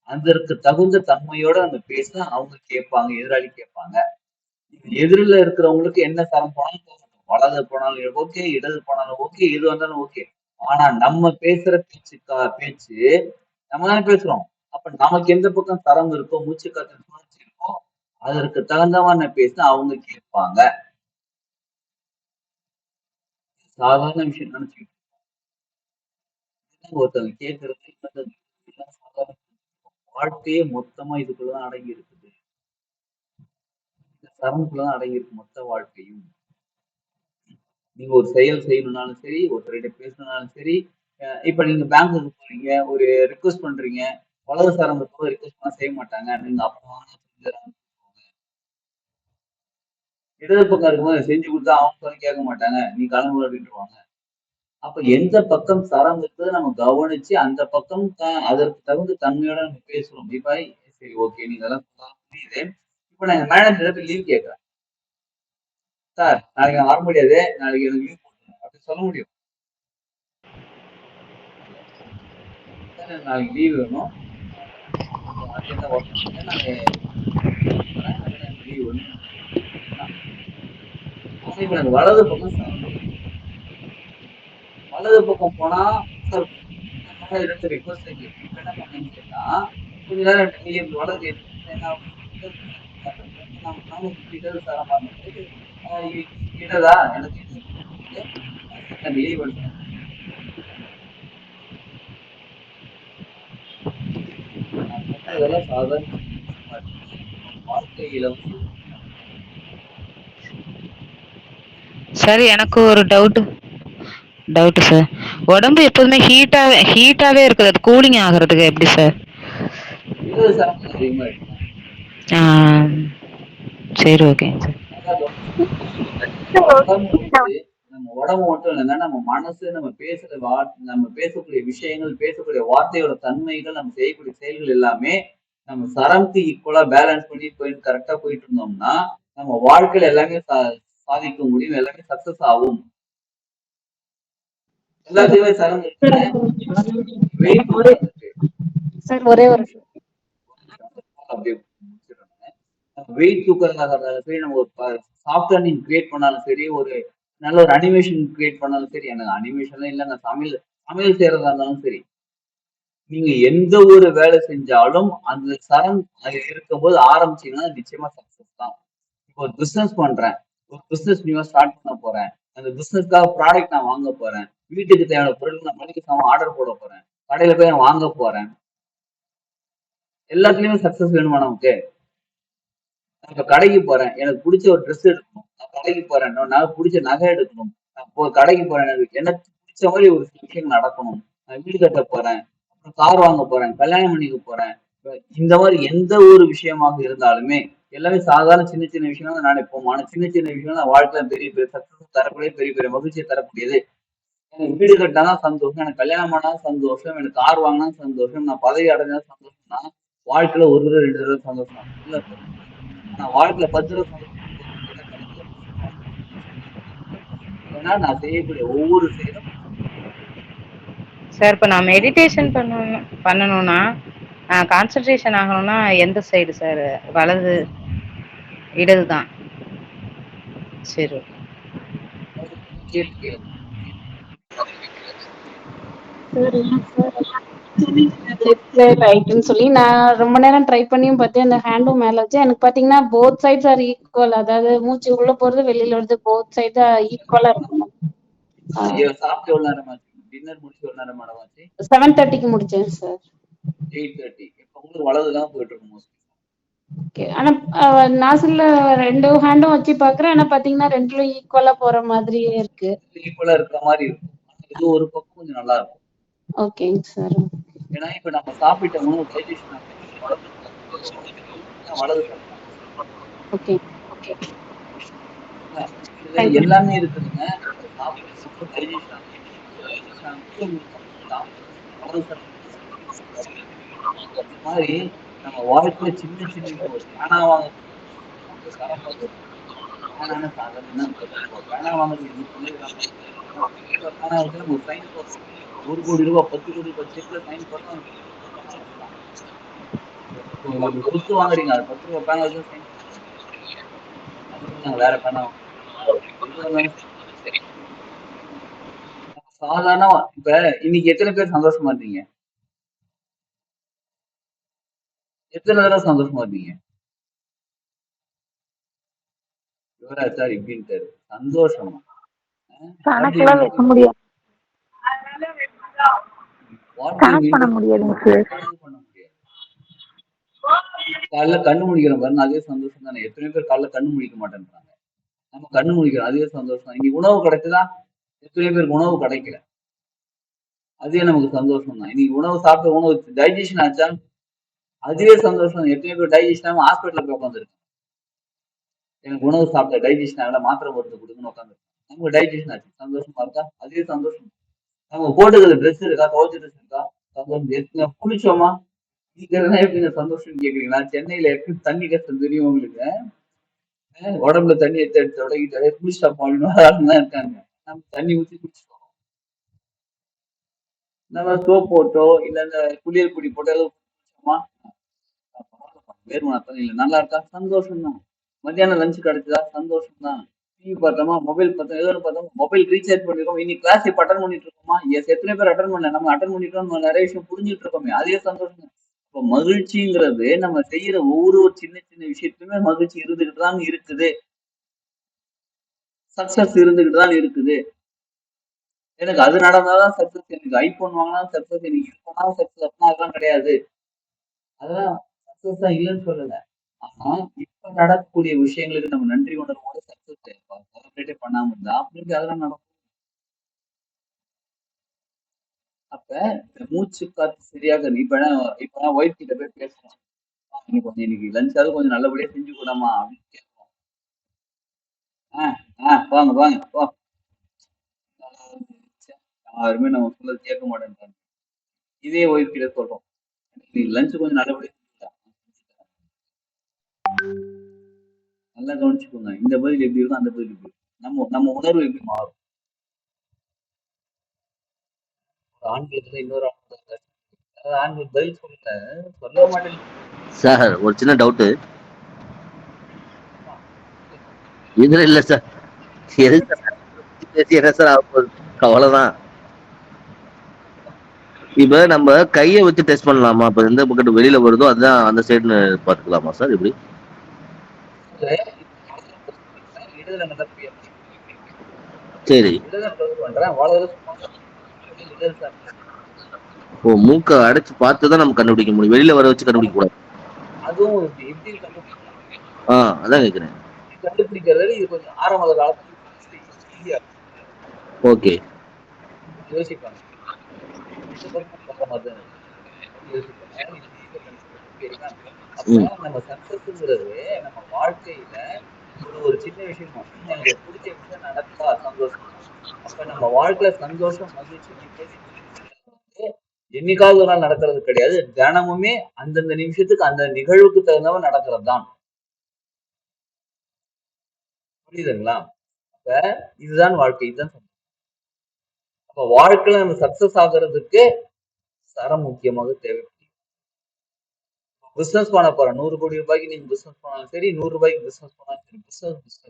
அதற்கு தகுந்த தன்மையோட நம்ம பேசினா அவங்க கேட்பாங்க, எதிராளி கேட்பாங்க. எதிரில இருக்கிறவங்களுக்கு என்ன சரம் போனாலும் வலது போனாலும் ஓகே, இடது போனாலும் ஓகே, எது வந்தாலும் ஓகே, ஆனா நம்ம பேசுற பேச்சு நம்ம தானே பேசுறோம். அப்ப நமக்கு எந்த பக்கம் தரம் இருக்கோ, மூச்சு காத்து சுழற்சி இருக்கோ, அதற்கு தகுந்தமான பேசினா அவங்க கேட்பாங்க. சாதாரண விஷயம் நினைச்சுக்கிட்டு ஒருத்தவங்க கேட்கறது இதெல்லாம் சாதாரண வாழ்க்கையே மொத்தமா இதுக்குள்ளதான் அடங்கி இருக்குது. இந்த சரணுக்குள்ளதான் அடங்கி இருக்கு மொத்த வாழ்க்கையும். நீங்க ஒரு செயல் செய்யணும்னாலும் சரி, ஒருத்தர்கிட்ட பேசணும்னாலும் சரி, இப்ப நீங்க பேங்க்குக்கு போறீங்க, ஒரு ரிக்வஸ்ட் பண்றீங்க, வலதுசாரங்க போய் ரிக்வஸ்ட் பண்ணா செய்ய மாட்டாங்க. நீங்க அப்பா இடது பக்கம் இருக்கும்போது செஞ்சு கொடுத்தா அவங்க சொல்ல கேட்க மாட்டாங்க. நீ கிளம்பு அப்படின்ட்டுருவாங்க. அப்ப எந்த பக்கம் சரம் இருக்குது நம்ம கவனிச்சு அந்த பக்கம் அதற்கு தகுந்த தன்மையோட நம்ம பேசுறோம். இப்ப சரி ஓகே நீங்க அதெல்லாம் புரியுது. இப்ப நான் மேனேஜர் லீவ் கேட்கறேன். சார் நாளைக்கு நான் வர முடியாது, நாளைக்கு எனக்கு லீவ் போட்டுருங்க அப்படின்னு சொல்ல முடியும். சார் நாளைக்கு லீவ் வேணும், அர்ஜென்டா ஒர்க் பண்ணுங்க, நான் அதனால எனக்கு லீவ் வேணும். ஆனா இப்ப எனக்கு வலது பக்கம் சரம் இருக்கு. வலது பக்கம் போனா சார் ரெண்டு ரிக்வஸ்ட் இருக்கு. இப்ப என்ன பண்ணேன்னு கேட்டா, கொஞ்ச நேரம் நீ வலது என்ன நானும் இடது சாரமா இருந்தது. இடதா எனக்கு லீவ் எடுத்தேன். நான் சொல்றதெல்லாம் சாதாரண விஷயமா இருக்கு. வாழ்க்கையில வந்து சார் எனக்கு ஒரு டவுட் சார். உடம்பு எப்போதுமே ஹீட்டாவே இருக்குது, அது கூலிங் ஆகுறதுக்கு எப்படி சார்? இடது சாரம் அதிகமா எடுக்கலாம். சரி ஓகேங்க சார். உடம்பு வந்து நம்ம உடம்பு மட்டும் இல்லைன்னா நம்ம மனசு, நம்ம பேசுற நம்ம பேசக்கூடிய விஷயங்கள், பேசக்கூடிய வார்த்தையோட தன்மைகள், நம்ம செய்யக்கூடிய செயல்கள் எல்லாமே நம்ம சரம்க்கு ஈக்குவலா பேலன்ஸ் பண்ணி போயிட்டு கரெக்டா போயிட்டு இருந்தோம்னா நம்ம வாழ்க்கையில எல்லாமே சாதிக்க முடியும், எல்லாமே சக்சஸ் ஆகும். எல்லாத்தையுமே சரம் வெயிட் சார் ஒரே ஒரு அப்படியே வெயிட் தூக்குறதாக இருந்தாலும் சரி, நம்ம ஒரு சாஃப்ட்வேர் நீங்க கிரியேட் பண்ணாலும் சரி, ஒரு நல்ல ஒரு அனிமேஷன் கிரியேட் பண்ணாலும் சரி, எனக்கு அனிமேஷன்லாம் இல்லைங்க, சமையல் செய்யறதா இருந்தாலும் சரி, நீங்க எந்த ஒரு வேலை செஞ்சாலும் அந்த சரம் அது இருக்கும்போது ஆரம்பிச்சீங்கன்னா நிச்சயமா சக்சஸ் தான். இப்போ ஒரு பிசினஸ் பண்றேன், ஒரு பிசினஸ் நியூவா ஸ்டார்ட் பண்ண போறேன், அந்த பிசினஸ்க்காக ப்ராடக்ட் நான் வாங்க போறேன், வீட்டுக்கு தேவையான பொருள் நான் மளிகை சாமான் ஆர்டர் போட போறேன், கடையில போய் நான் வாங்க போறேன், எல்லாத்துலயுமே சக்சஸ் வேணுமா நமக்கு? நான் இப்ப கடைக்கு போறேன், எனக்கு பிடிச்ச ஒரு ட்ரெஸ் எடுக்கணும், நான் கடைக்கு போறேன், நான் பிடிச்ச நகை எடுக்கணும், நான் கடைக்கு போறேன், எனக்கு பிடிச்ச மாதிரி ஒரு விஷயம் நடக்கணும், நான் வீடு கட்ட போறேன், கார் வாங்க போறேன், கல்யாணம் பண்ணிக்க போறேன், இந்த மாதிரி எந்த ஒரு விஷயமாக இருந்தாலுமே எல்லாமே சாதாரண சின்ன சின்ன விஷயம் தான் நினைப்போம். ஆனா சின்ன சின்ன விஷயம் தான் வாழ்க்கையில பெரிய பெரிய சக்சஸ் தரக்கூடிய, பெரிய பெரிய மகிழ்ச்சியை தரக்கூடியது. எனக்கு வீடு கட்டினா சந்தோஷம், எனக்கு கல்யாணம் பண்ணா சந்தோஷம், எனக்கு கார் வாங்கினா சந்தோஷம், நான் பதவி அடைஞ்சா சந்தோஷம்னா வாழ்க்கையில ஒரு தடவை 2 தடவை சந்தோஷம் இல்ல. ஆனா வாழ்க்கையில 10 தடவை சந்தோஷம் கேட்டா கிடைக்கல. ஏன்னா நான் செய்யக்கூடிய ஒவ்வொரு செயலும். சார் இப்போ நான் மெடிடேஷன் பண்ணணும்னா கான்சன்ட்ரேஷன் ஆகணும்னா எந்த சைடு சார்? வலது இடது தான். சரி கேட்டு ரைட்னு சொல்லி நான் ரொம்ப நேரம் ட்ரை பண்ணியும் பார்த்தேன். அந்த ஹேண்டும் மேல வச்சு எனக்கு பாத்தீங்கன்னா போத் சைட்ஸ் ஆர் ஈக்குவல். அதாவது மூச்சு உள்ள போறது வெளியில வருது, போத் சைட்ஸ் ஈக்குவலா இருக்கணும். சாப்பிட்டு எவ்வளவு நேரம் ஆச்சு? டின்னர் முடிச்சு எவ்வளவு நேரம் மேடம் ஆச்சு? 7:30க்கு முடிச்சேன் சார். 8:30. இப்ப உங்களுக்கு வலதுதான் போயிட்டு இருக்கும் மோஸ்ட்லி. ஓகே. ஆனா நாசில்ல 2 ஹேண்டும் வச்சு பாக்குறேன். ஆனா பாத்தீங்கன்னா 2லும் ஈக்குவலா போற மாதிரியே இருக்கு. ஈக்குவலா இருக்கிற மாதிரி இருக்கும். இது ஒரு பக்கம் கொஞ்சம் நல்லா இருக்கும். ஓகேங்க சார். ஏன்னா இப்ப நம்ம சாப்பிட்ட உணவு டைஜஷன் வலது சாப்பிட்டோம். ஓகே இதுல எல்லாமே இருக்குதுங்க. சாப்பிட்ட உணவு டைஜஷன் அந்த மாதிரி நம்ம வாழ்க்கையில சின்ன சின்ன விஷயம் ஒரு பேனா வாங்க பேனான சாதாரண பேனா வாங்குறது பேனா வந்து ஒரு சைன் போடுறோம். 1 கோடி ரூபாய் 10 கோடி ரூபாய் செக்ல சைன் போடுறோம். ஒரு சொத்து வாங்குறீங்க, அது 10 ரூபாய் பேனா வச்சு சைன் போடுறோம். அதுக்கு நாங்க வேற பேனா சாதாரண இப்ப இன்னைக்கு எத்தனை பேர் சந்தோஷமா இருந்தீங்க? எத்தனை தடவை சந்தோஷமா இருந்தீங்க? யுவராஜ் சார் இப்படின்ட்டாரு. சந்தோஷமா? What do you கணக்கெல்லாம் mean? வைக்க முடியாது. What do you கணக்கு mean பண்ண by முடியாதுங்க சார். கணக்கு பண்ண முடியாது? காலைல கண்ணு முழிக்கிறோம் பாருங்க, அதே சந்தோஷம் தானே. எத்தனை பேர் காலைல கண்ணு முழிக்க மாட்டேன்றாங்க. நம்ம கண்ணு முழிக்கிறோம், அதே சந்தோஷம் தான். இன்னைக்கு உணவு கிடைச்சதா? எத்தனை பேருக்கு உணவு கிடைக்கல? அதே நமக்கு சந்தோஷம் தான். இன்னைக்கு உணவு சாப்பிட்ட உணவு டைஜஷன் ஆச்சா? அதுவே சந்தோஷம் தான். எத்தனை பேர் டைஜஷன் ஆகாம ஹாஸ்பிட்டல்ல போய் உட்காந்துருக்கு. எனக்கு உணவு சாப்பிட்ட டைஜஷன் ஆகல, மாத்திரை மருந்து கொடுக்குன்னு உட்காந்துருக்கு. நமக்கு டைஜஷன் ஆச்சு, சந்தோஷமா இருக்கா? அதே சந்தோஷம். நம்ம போட்டுக்கிற ட்ரெஸ் இருக்கா, துவைச்ச ட்ரெஸ் இருக்கா, சந்தோஷம். குளிச்சோமா, நீங்க எப்படிங்க சந்தோஷம் கேக்குறீங்களா? சென்னையில எப்படி தண்ணி கஷ்டம் தெரியும் உங்களுக்கு? உடம்புல தண்ணி எடுத்து தொடங்கிட்டு குளிச்சா போகணும் இருக்காங்க. நம்ம தண்ணி ஊற்றி குளிச்சுட்டோம். நம்ம சோப் போட்டோ இல்ல இந்த குளியல் பொடி போட்டோ ஏதோ குளிச்சோமா, வேர்வை இல்லை, நல்லா இருக்கா? சந்தோஷம் தான். மத்தியானம் லஞ்ச் கிடைச்சதா? சந்தோஷம் தான். டிவி பார்த்தோமா, மொபைல் பார்த்தோம், ஏதோ பார்த்தோம், மொபைல் ரீசார்ஜ் பண்ணிருக்கோம். இன்னைக்கு கிளாஸ் இப்ப அட்டன் பண்ணிட்டு இருக்கோமா? எத்தனை பேர் அட்டன் பண்ணல? நம்ம அட்டன் பண்ணிட்டோம், நம்ம நிறைய விஷயம் புரிஞ்சுட்டு இருக்கோமே, அதே சந்தோஷம். இப்போ மகிழ்ச்சிங்கிறது நம்ம செய்யற ஒவ்வொரு சின்ன சின்ன விஷயத்துலயுமே மகிழ்ச்சி இருந்துகிட்டு தான் இருக்குது. சக்சஸ் இருந்துகிட்டு தான் இருக்குது. எனக்கு அது நடந்தாதான் சக்சஸ், எனக்கு ஐபோன் வாங்கினா சக்சஸ், எனக்கு இது பண்ணாலும் சக்சஸ், அப்படின்னா அதெல்லாம் கிடையாது. அதெல்லாம் சக்சஸ் தான் இல்லைன்னு சொல்லல. ஆனா இப்ப நடக்கக்கூடிய விஷயங்களுக்கு நம்ம நன்றி உணர்வோட சக்சஸ் செலிப்ரேட்டே பண்ணாம இருந்தா அப்படி அதெல்லாம் நடக்கும். அப்ப இந்த மூச்சு காத்து சரியாக இப்ப நான் ஒய்ஃப் கிட்ட போய் பேசுறேன், கொஞ்சம் இன்னைக்கு லஞ்சாவது கொஞ்சம் நல்லபடியா செஞ்சு கூடாமா அப்படின்னு கேட்போம். வாங்க வாங்க போ, யாருமே நம்ம சொல்றது கேட்க மாட்டேன்றாங்க. இதே ஒய்ஃப் கிட்ட சொல்றோம், இன்னைக்கு லஞ்ச் கொஞ்சம் நல்லபடியா நல்லா கவனிச்சுக்கோங்க. இந்த பதில் எப்படி இருக்கும், அந்த பதில் எப்படி இருக்கும், நம்ம உணர்வு எப்படி மாறும். ஆண்களுக்கு இன்னொரு ஆண்கள் பதில் சொல்ல மாட்டேன் சார். ஒரு சின்ன டவுட் இதுல இல்ல சார். பேசி என்ன சார் ஆக போகுது? அவ்வளவுதான். இப்ப நம்ம கையை வச்சு டெஸ்ட் பண்ணலாமா? இப்ப எந்த பக்கத்து வெளியில வருதோ அதுதான் அந்த சைடுன்னு பாத்துக்கலாமா சார்? இப்படி இடதுல நடப்பியா? சரி. இடதுல பண்றேன், வலதுல இடது சார். ஓ, மூக்க அடைச்சு பார்த்துதான் நம்ம கண்டுபிடிக்க முடியும், வெளியில வர வச்சு கண்டுபிடிக்க கூடாது. அதுவும் எப்படி அதான் கேக்குறேன். கண்டுபிடிக்கிறது இது கொஞ்சம் ஆரம்ப காலத்துல ஈஸியா ஓகே. யோசிப்பாங்க, இந்த பக்கம் பக்கம் மாதிரி யோசிப்பாங்க. அப்ப நம்ம சக்சஸ்ங்கிறது நம்ம வாழ்க்கையில ஒரு சின்ன விஷயமா எனக்கு பிடிச்ச விஷயம் நடக்கா சந்தோஷம். அப்ப நம்ம வாழ்க்கையில சந்தோஷம், மகிழ்ச்சி, நிம்மதி என்னைக்காவது ஒரு நாள் நடக்கிறது கிடையாது. தினமுமே அந்தந்த நிமிஷத்துக்கு அந்த நிகழ்வுக்கு தகுந்தவன் நடக்கிறது தான். புரியுதுங்களா? அப்ப இதுதான் வாழ்க்கை, இதுதான். அப்ப வாழ்க்கையில நம்ம சக்சஸ் ஆகுறதுக்கு சரம் முக்கியமாக தேவைப்படுது. பிசினஸ் பண்ண போறேன், 100 கோடி ரூபாய்க்கு நீங்க பிசினஸ் பண்ணாலும் சரி, 100 ரூபாய்க்கு பிசினஸ் பண்ணாலும் சரி, பிசினஸ்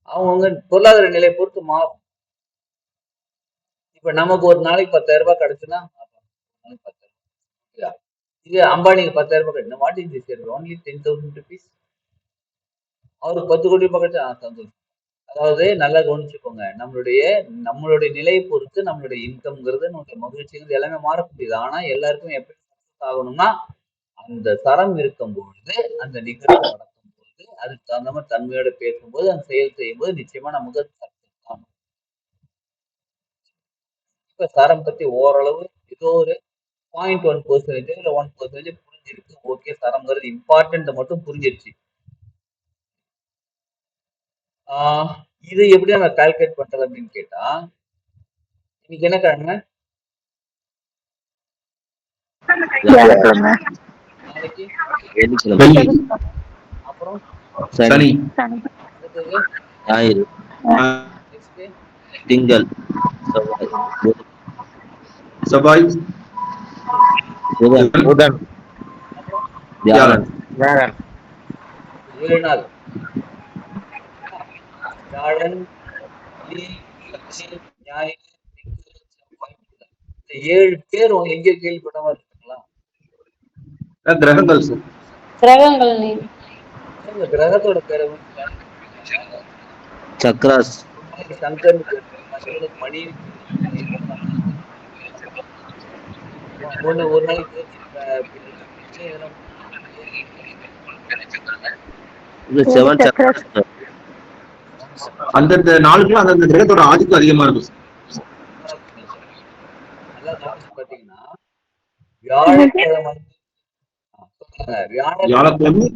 அவங்க பொருளாதார நிலையை பொறுத்து மாறும். இப்ப நமக்கு ஒரு நாளைக்கு 10,000 ரூபாய் கிடைச்சுன்னா இது அம்பானிக்கு 10,000 ரூபாய் கிடைக்கும். What is this? Only 10,000 rupees. அவருக்கு 10 கோடி ரூபாய் கிடைச்சா சந்தோஷம். அதாவது நல்லா கவனிச்சுக்கோங்க, நம்மளுடைய நிலையை பொறுத்து நம்மளுடைய இன்கம்ங்கிறது, நம்மளுடைய மகிழ்ச்சிங்கிறது எல்லாமே மாறக்கூடியது. ஆனா எல்லாருக்கும் எப்படி சக்சஸ் ஆகணும்னா அந்த சரம் இருக்கும் பொழுது, அந்த நிகழ்வு நடக்கும் பொழுது, அதுக்கு தகுந்த மாதிரி தன்மையோட பேசும்போது, அந்த செயல் செய்யும் போது நிச்சயமா நமக்கு சக்சஸ் ஆகும். இப்ப சரம் பத்தி ஓரளவு ஏதோ ஒரு 0.1% இல்ல 1% புரிஞ்சிருக்கு. ஓகே, சரம்ங்கிறது இம்பார்ட்டன்ட் மட்டும் புரிஞ்சிருச்சு. இது எப்படி நம்ம கால்குலேட் பண்றது அப்படின்னு கேட்டா, இன்னைக்கு என்ன கிழமை? நாளைக்கு அப்புறம் சனி, ஞாயிறு, திங்கள், செவ்வாய், புதன், வியாழன். 7 நாள். வியாழன், வெள்ளி, சனி, ஞாயிறு, திங்கள், செவ்வாய், புதன். இந்த 7 பேர் எங்க கேள்விப்பட்ட மாதிரி இருக்குங்களா? கிரகங்கள் சார். கிரகங்கள் name. இந்த கிரகத்தோட பேரை வந்து சக்ராஸ். சங்கர் மற்றவங்களுக்கு மணி ஒரு நாளைக்கு செவன் சக்ராஸ். அந்தந்த நாளுக்குள்ள அந்தந்த கிரகத்தோட ஆதிக்கம் அதிகமா இருக்கும் சார். நல்லா கவனிச்சு பாத்தீங்கன்னா வியாழக்கிழமை வியாழக்கிழமை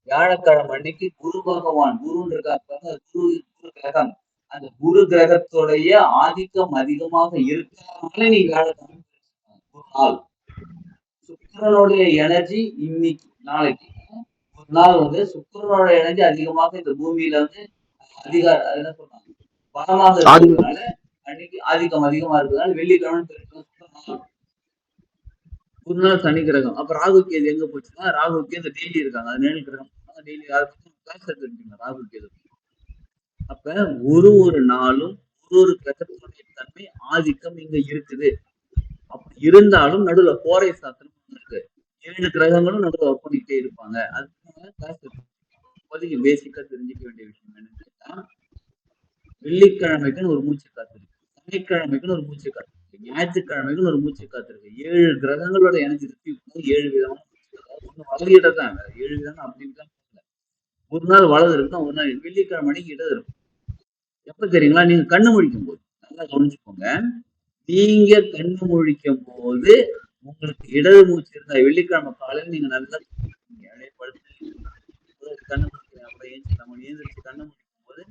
வியாழக்கிழமை அன்னைக்கு குரு பகவான் குருன்னு இருக்காங்க. குரு கிரகம் அந்த குரு கிரகத்துடைய ஆதிக்கம் அதிகமாக இருக்கிறதுனால நீ வியாழக்கிழமை ஒரு நாள் சுக்கிரனுடைய எனர்ஜி இன்னைக்கு நாளைக்கு ஒரு நாள் வந்து சுக்கிரனோட எனர்ஜி அதிகமாக இந்த பூமியில வந்து என்ன சொல்றாங்க பலமாக இருக்கிறதுனால அன்னைக்கு ஆதிக்கம் அதிகமா இருக்கிறதுனால வெள்ளிக்கிழமை ஒரு நாள் சனி கிரகம். அப்ப ராகு கேது எங்க போச்சுன்னா ராகு கேது டெய்லி இருக்காங்க. அது நேழல் கிரகம் டெய்லி ராகு கேது. அப்ப ஒரு நாளும் ஒரு கிரகத்தினுடைய தன்மை ஆதிக்கம் இங்க இருக்குது. அப்படி இருந்தாலும் நடுவுல போரை சாஸ்திரம் இருக்கு. 7 கிரகங்களும் நடுவில் ஒர்க் பண்ணிக்கிட்டே இருப்பாங்க. அதுக்கு பேசிக்கா தெரிஞ்சுக்க வேண்டிய விஷயம் என்னன்னு கேட்டா வெள்ளிக்கிழமைக்குன்னு ஒரு மூச்சு காத்து இருக்கு, சனிக்கிழமைக்குன்னு ஒரு மூச்சு காத்து இருக்கு, ஞாயிற்றுக்கிழமைக்குன்னு ஒரு மூச்சு காத்து இருக்கு. 7 கிரகங்களோட எனர்ஜி ரிசீவ் 7 விதமான ஒண்ணு வலது தான் 7 விதம் அப்படின்னு தான். ஒரு நாள் வலது இருக்கும், ஒரு நாள் வெள்ளிக்கிழமை மணிக்கு இடது இருக்கும். எப்ப தெரியுங்களா? நீங்க கண்ணு முழிக்கும் போது நல்லா கவனிச்சுக்கோங்க. நீங்க கண்ணு முழிக்கும் போது உங்களுக்கு இடது மூச்சு இருந்தா வெள்ளிக்கிழமை காலையில் நீங்க நல்லா கண்ணு முடிக்கிறேன் அப்புறம் ஏந்திரிச்சு கண்ணு முடிக்கும் போது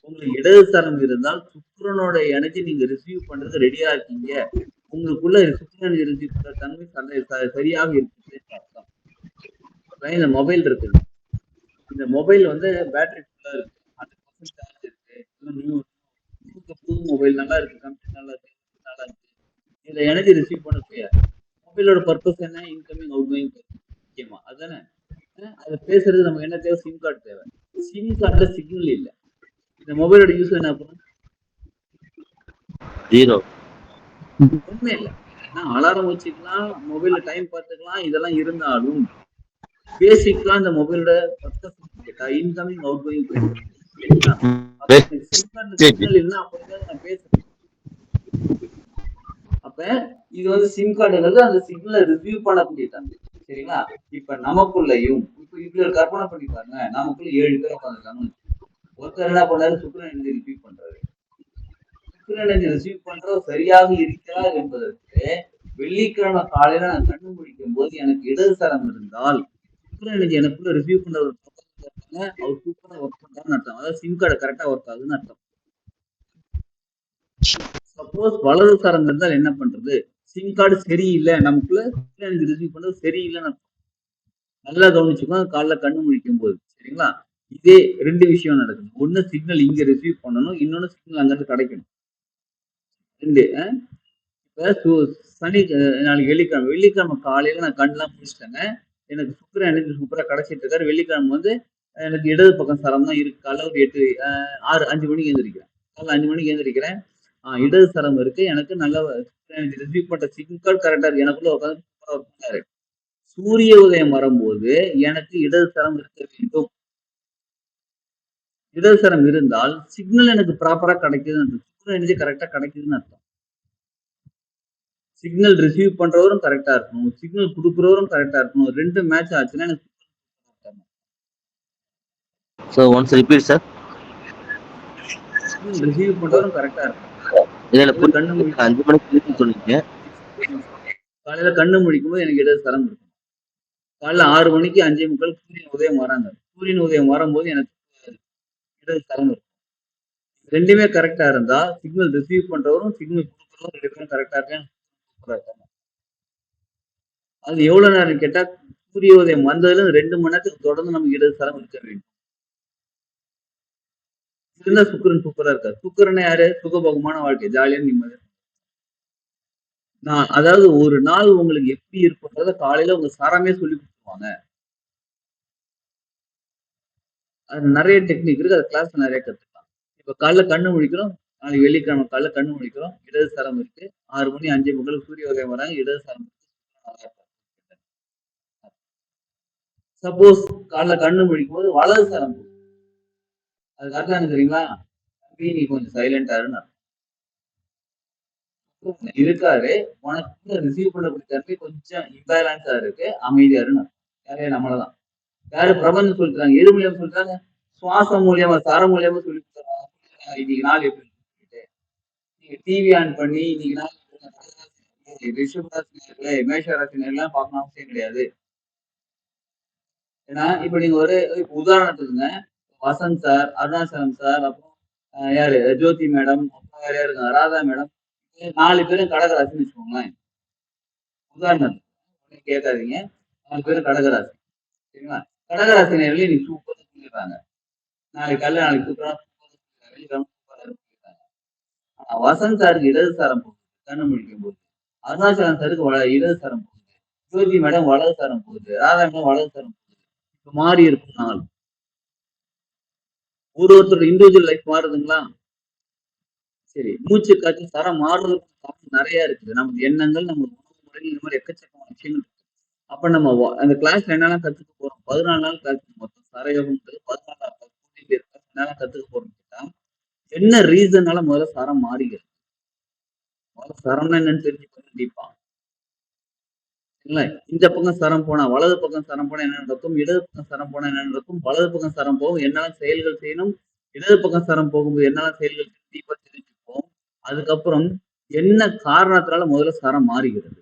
உங்களுக்கு இடது சரம் இருந்தால் சுக்கிரனோட எனர்ஜி நீங்க ரிசீவ் பண்றது ரெடியா இருக்கீங்க. உங்களுக்குள்ள சுக்கிரன் ரிசீவ் பண்ற தன்மை சரியாக இருக்குது. இந்த மொபைல் இருக்கு, இந்த மொபைல் வந்து பேட்டரி ஃபுல்லா இருக்கு, 100% சார்ஜ் இருக்கு, புது மொபைல் நல்லா இருக்கு, கம்ப்யூட்டர் நல்லா இருக்கு, நல்லா இருக்கு. இதுல எனர்ஜி ரிசீவ் பண்ண முடியாது. மொபைலோட பர்பஸ் என்ன? இன்கமிங் அவுட் கோயிங் முக்கியமா அதுதானே. அது பேசுறது நமக்கு என்ன தேவை? சிம் கார்டு தேவை. சிம் கார்டுல சிக்னல் இல்ல. இந்த மொபைலோட யூஸ் என்ன பண்ணும்? 0. ஒண்ணுமே இல்லை. அலாரம் வச்சுக்கலாம், மொபைல்ல டைம் பார்த்துக்கலாம், இதெல்லாம் இருந்தாலும் பேசிக்கலா இந்த மொபைலோட பர்பஸ் கேட்டா இன்கமிங் அவுட் கோயிங் சிக்னல் இல்ல அப்பதான் நான் பேசுறேன். அப்ப இது வந்து சிம் கார்டுங்கிறது அந்த சிக்னலை ரிசீவ் பண்ணக்கூடிய தன்மை. சரிங்களா? இப்ப நமக்குள்ளயும் இப்படி ஒரு கற்பனை பண்ணி பாருங்க. நமக்குள்ள 7 பேர் உட்காந்துருக்காங்க. ஒருத்தர் என்ன பண்ணாரு? சுக்கிரன் எனர்ஜி ரிசீவ் பண்றாரு. சுக்கிரன் எனர்ஜி ரிசீவ் பண்றது சரியாக இருக்கிறார் என்பதற்கு வெள்ளிக்கிழமை காலையில நான் கண்ணு முடிக்கும் போது எனக்கு இடது சரம் இருந்தால் சுக்கிரன் எனர்ஜி எனக்குள்ள ரிசீவ் பண்ற ஒரு அவர் சூப்பரா ஒர்க் பண்றாருன்னு அர்த்தம். அதாவது சிம் கார்டு கரெக்டா ஒர்க் ஆகுதுன்னு அர்த்தம். சப்போஸ் வலது சரம் இருந்தால் என்ன பண்றது? சிம் கார்டு சரியில்லை, நமக்குள்ள எனர்ஜி ரிசீவ் பண்றது சரியில்லைன்னு அர்த்தம். நல்லா கவனிச்சுக்கோங்க காலைல கண்ணு முழிக்கும் போது. சரிங்களா? இதே 2 விஷயம் நடக்குது. ஒண்ணு சிக்னல் இங்க ரிசீவ் பண்ணணும், இன்னொன்னு சிக்னல் அங்கிருந்து கிடைக்கணும். 2 இப்ப சனி நாளைக்கு வெள்ளிக்கிழமை காலையில நான் கண்ணெல்லாம் முடிச்சிட்டேங்க. எனக்கு சுக்கிரன் எனர்ஜி சூப்பரா கிடைச்சிட்டு இருக்காரு. வெள்ளிக்கிழமை வந்து எனக்கு இடது பக்கம் சரம் தான் இருக்கு. காலைல ஒரு 5 மணிக்கு எழுந்திரிக்கிறேன். காலைல 5 மணிக்கு எழுந்திரிக்கிறேன். இடது சரம் இருக்கு, எனக்கு நல்ல ரிசீவ் பண்ற சிக்னல் கரெக்டா இருக்கு. எனக்குள்ள உட்காந்து சூரிய உதயம் வரும்போது எனக்கு இடது சரம் இருக்க வேண்டும். இடது சரம் இருந்தால் சிக்னல் எனக்கு ப்ராப்பரா கிடைக்குதுன்னு சுக்கிரன் எனர்ஜி கரெக்டா கிடைக்குதுன்னு அர்த்தம். சிக்னல் ரிசீவ் பண்றவரும் கரெக்டா இருக்கணும், சிக்னல் கொடுக்குறவரும் கரெக்டா இருக்கணும். 2 மேட்ச் ஆச்சுன்னா எனக்கு So once repeat sir. Signal receive பண்றவரும் கரெக்டா இருக்கணும். கண்ணு முழிக்கும் 5 மணிக்கு சொன்னீங்க. காலையில கண்ணு முழிக்கும் போது எனக்கு இடது சரம் இருக்கும். காலைல 6 மணிக்கு 5:45 சூரியன் உதயம் வராங்க. சூரியன் உதயம் வரும்போது எனக்கு இடது சரம் இருக்கும். 2மே கரெக்டா இருந்தா சிக்னல் ரிசீவ் பண்றவரும் சிக்னல் கொடுக்குறவரும் 2 பேரும் கரெக்டா இருக்கேன். அது எவ்வளவு நேரம் கேட்டா சூரிய உதயம் வந்ததுல 2 மணி நேரத்துக்கு தொடர்ந்து நமக்கு இடது சரம் இருக்க வேண்டும். இருந்தா சுக்கிரன் சூப்பரா இருக்காரு. சுக்கிரன் யாரு? சுகபோகமான வாழ்க்கை, ஜாலியா நிம்மதி. அதாவது ஒரு நாள் உங்களுக்கு எப்படி இருக்குன்றத காலையில உங்க சரமே சொல்லி கொடுத்துருவாங்க. அது நிறைய டெக்னிக் இருக்கு, அது கிளாஸ் நிறைய கத்துக்கலாம். இப்ப காலைல கண்ணு முழிக்கிறோம், நாளைக்கு வெள்ளிக்கிழமை காலைல கண்ணு முழிக்கிறோம், இடது சரம் இருக்கு. 6 மணி 5:45 சூரிய உதயம் வராங்க, இடது சரம் இருக்கு. சப்போஸ் காலைல கண்ணு முழிக்கும் போது வலது சரம் போகுது. அதுக்கு அர்த்தம் என்ன தெரியுங்களா? தம்பி நீ கொஞ்சம் சைலண்டா இருன்னு இருக்காரு. உனக்கு ரிசீவ் பண்ணக்கூடிய தன்மை கொஞ்சம் இம்பேலன்ஸா இருக்கு, அமைதியா இருன்னு யாரே நம்மளதான். யாரு பிரபஞ்சம் சொல்லிட்டாங்க, எது மூலியமா சொல்லிட்டாங்க? சுவாசம் மூலியமா, சரம் மூலியமா சொல்லி கொடுத்தாங்க. இன்னைக்கு நாள் எப்படி சொல்லிட்டு நீங்க டிவி ஆன் பண்ணி இன்னைக்கு நாள் ரிஷபராசி மேஷராசி எல்லாம் பார்க்கணும் அவசியம் கிடையாது. ஏன்னா இப்ப நீங்க ஒரு உதாரணத்துக்குங்க, வசந்த் சார், அருணாச்சலம் சார், அப்புறம் யாரு ஜோதி மேடம், அப்புறம் யார் இருக்காங்க ராதா மேடம், 4 பேரும் கடகராசின்னு வச்சுக்கோங்களேன். உதாரணத்துக்கு கேட்காதீங்க, 4 பேரும் கடகராசி. சரிங்களா? கடகராசி நேரில் நீ சூப்பர் சொல்லிடுறாங்க. நாளைக்கு காலைல நாளைக்கு சூப்பரா வசந்த் சாருக்கு இடது சாரம் போகுது கண்ணு முழிக்கும் போது, அருணாச்சலம் சாருக்கு இடது சாரம் போகுது, ஜோதி மேடம் வலது சாரம் போகுது, ராதா மேடம் வலது சாரம் போகுது. இப்ப மாறி இருக்கும் நாள். ஒருத்தரோட இண்டிவிஜுவல் லைஃப் மாறுதுங்களா? சரி, மூச்சு காற்று சரம் மாறுறதுக்கு காரணம் நிறைய இருக்குது. நம்ம எண்ணங்கள், நம்ம உணவு முறைகள், இந்த மாதிரி எக்கச்சக்கமான விஷயங்கள் இருக்கு. அப்ப நம்ம அந்த கிளாஸ்ல என்னெல்லாம் கத்துக்க போறோம்? 14 நாள் கிளாஸ் மொத்தம் சரயோகம்ன்றது 14 நாள் என்னெல்லாம் கத்துக்க போறோம் கேட்டா, என்ன ரீசன்னால முதல்ல சரம் மாறுகிறது? முதல்ல சரம்னா என்னன்னு தெரிஞ்சுக்கணும் கண்டிப்பா. இந்த பக்கம் சரம் போனா, வலது பக்கம் சரம் போனா என்ன நடக்கும்? இடது பக்கம் சரம் போனா என்ன நடக்கும்? வலது பக்கம் சரம் போகும் என்னெல்லாம் செயல்கள் செய்யணும்? இடது பக்கம் சரம் போகும்போது என்னெல்லாம் செயல்கள் கண்டிப்பா தெரிஞ்சுப்போம். அதுக்கப்புறம் என்ன காரணத்தினால முதல்ல சரம் மாறுகிறது?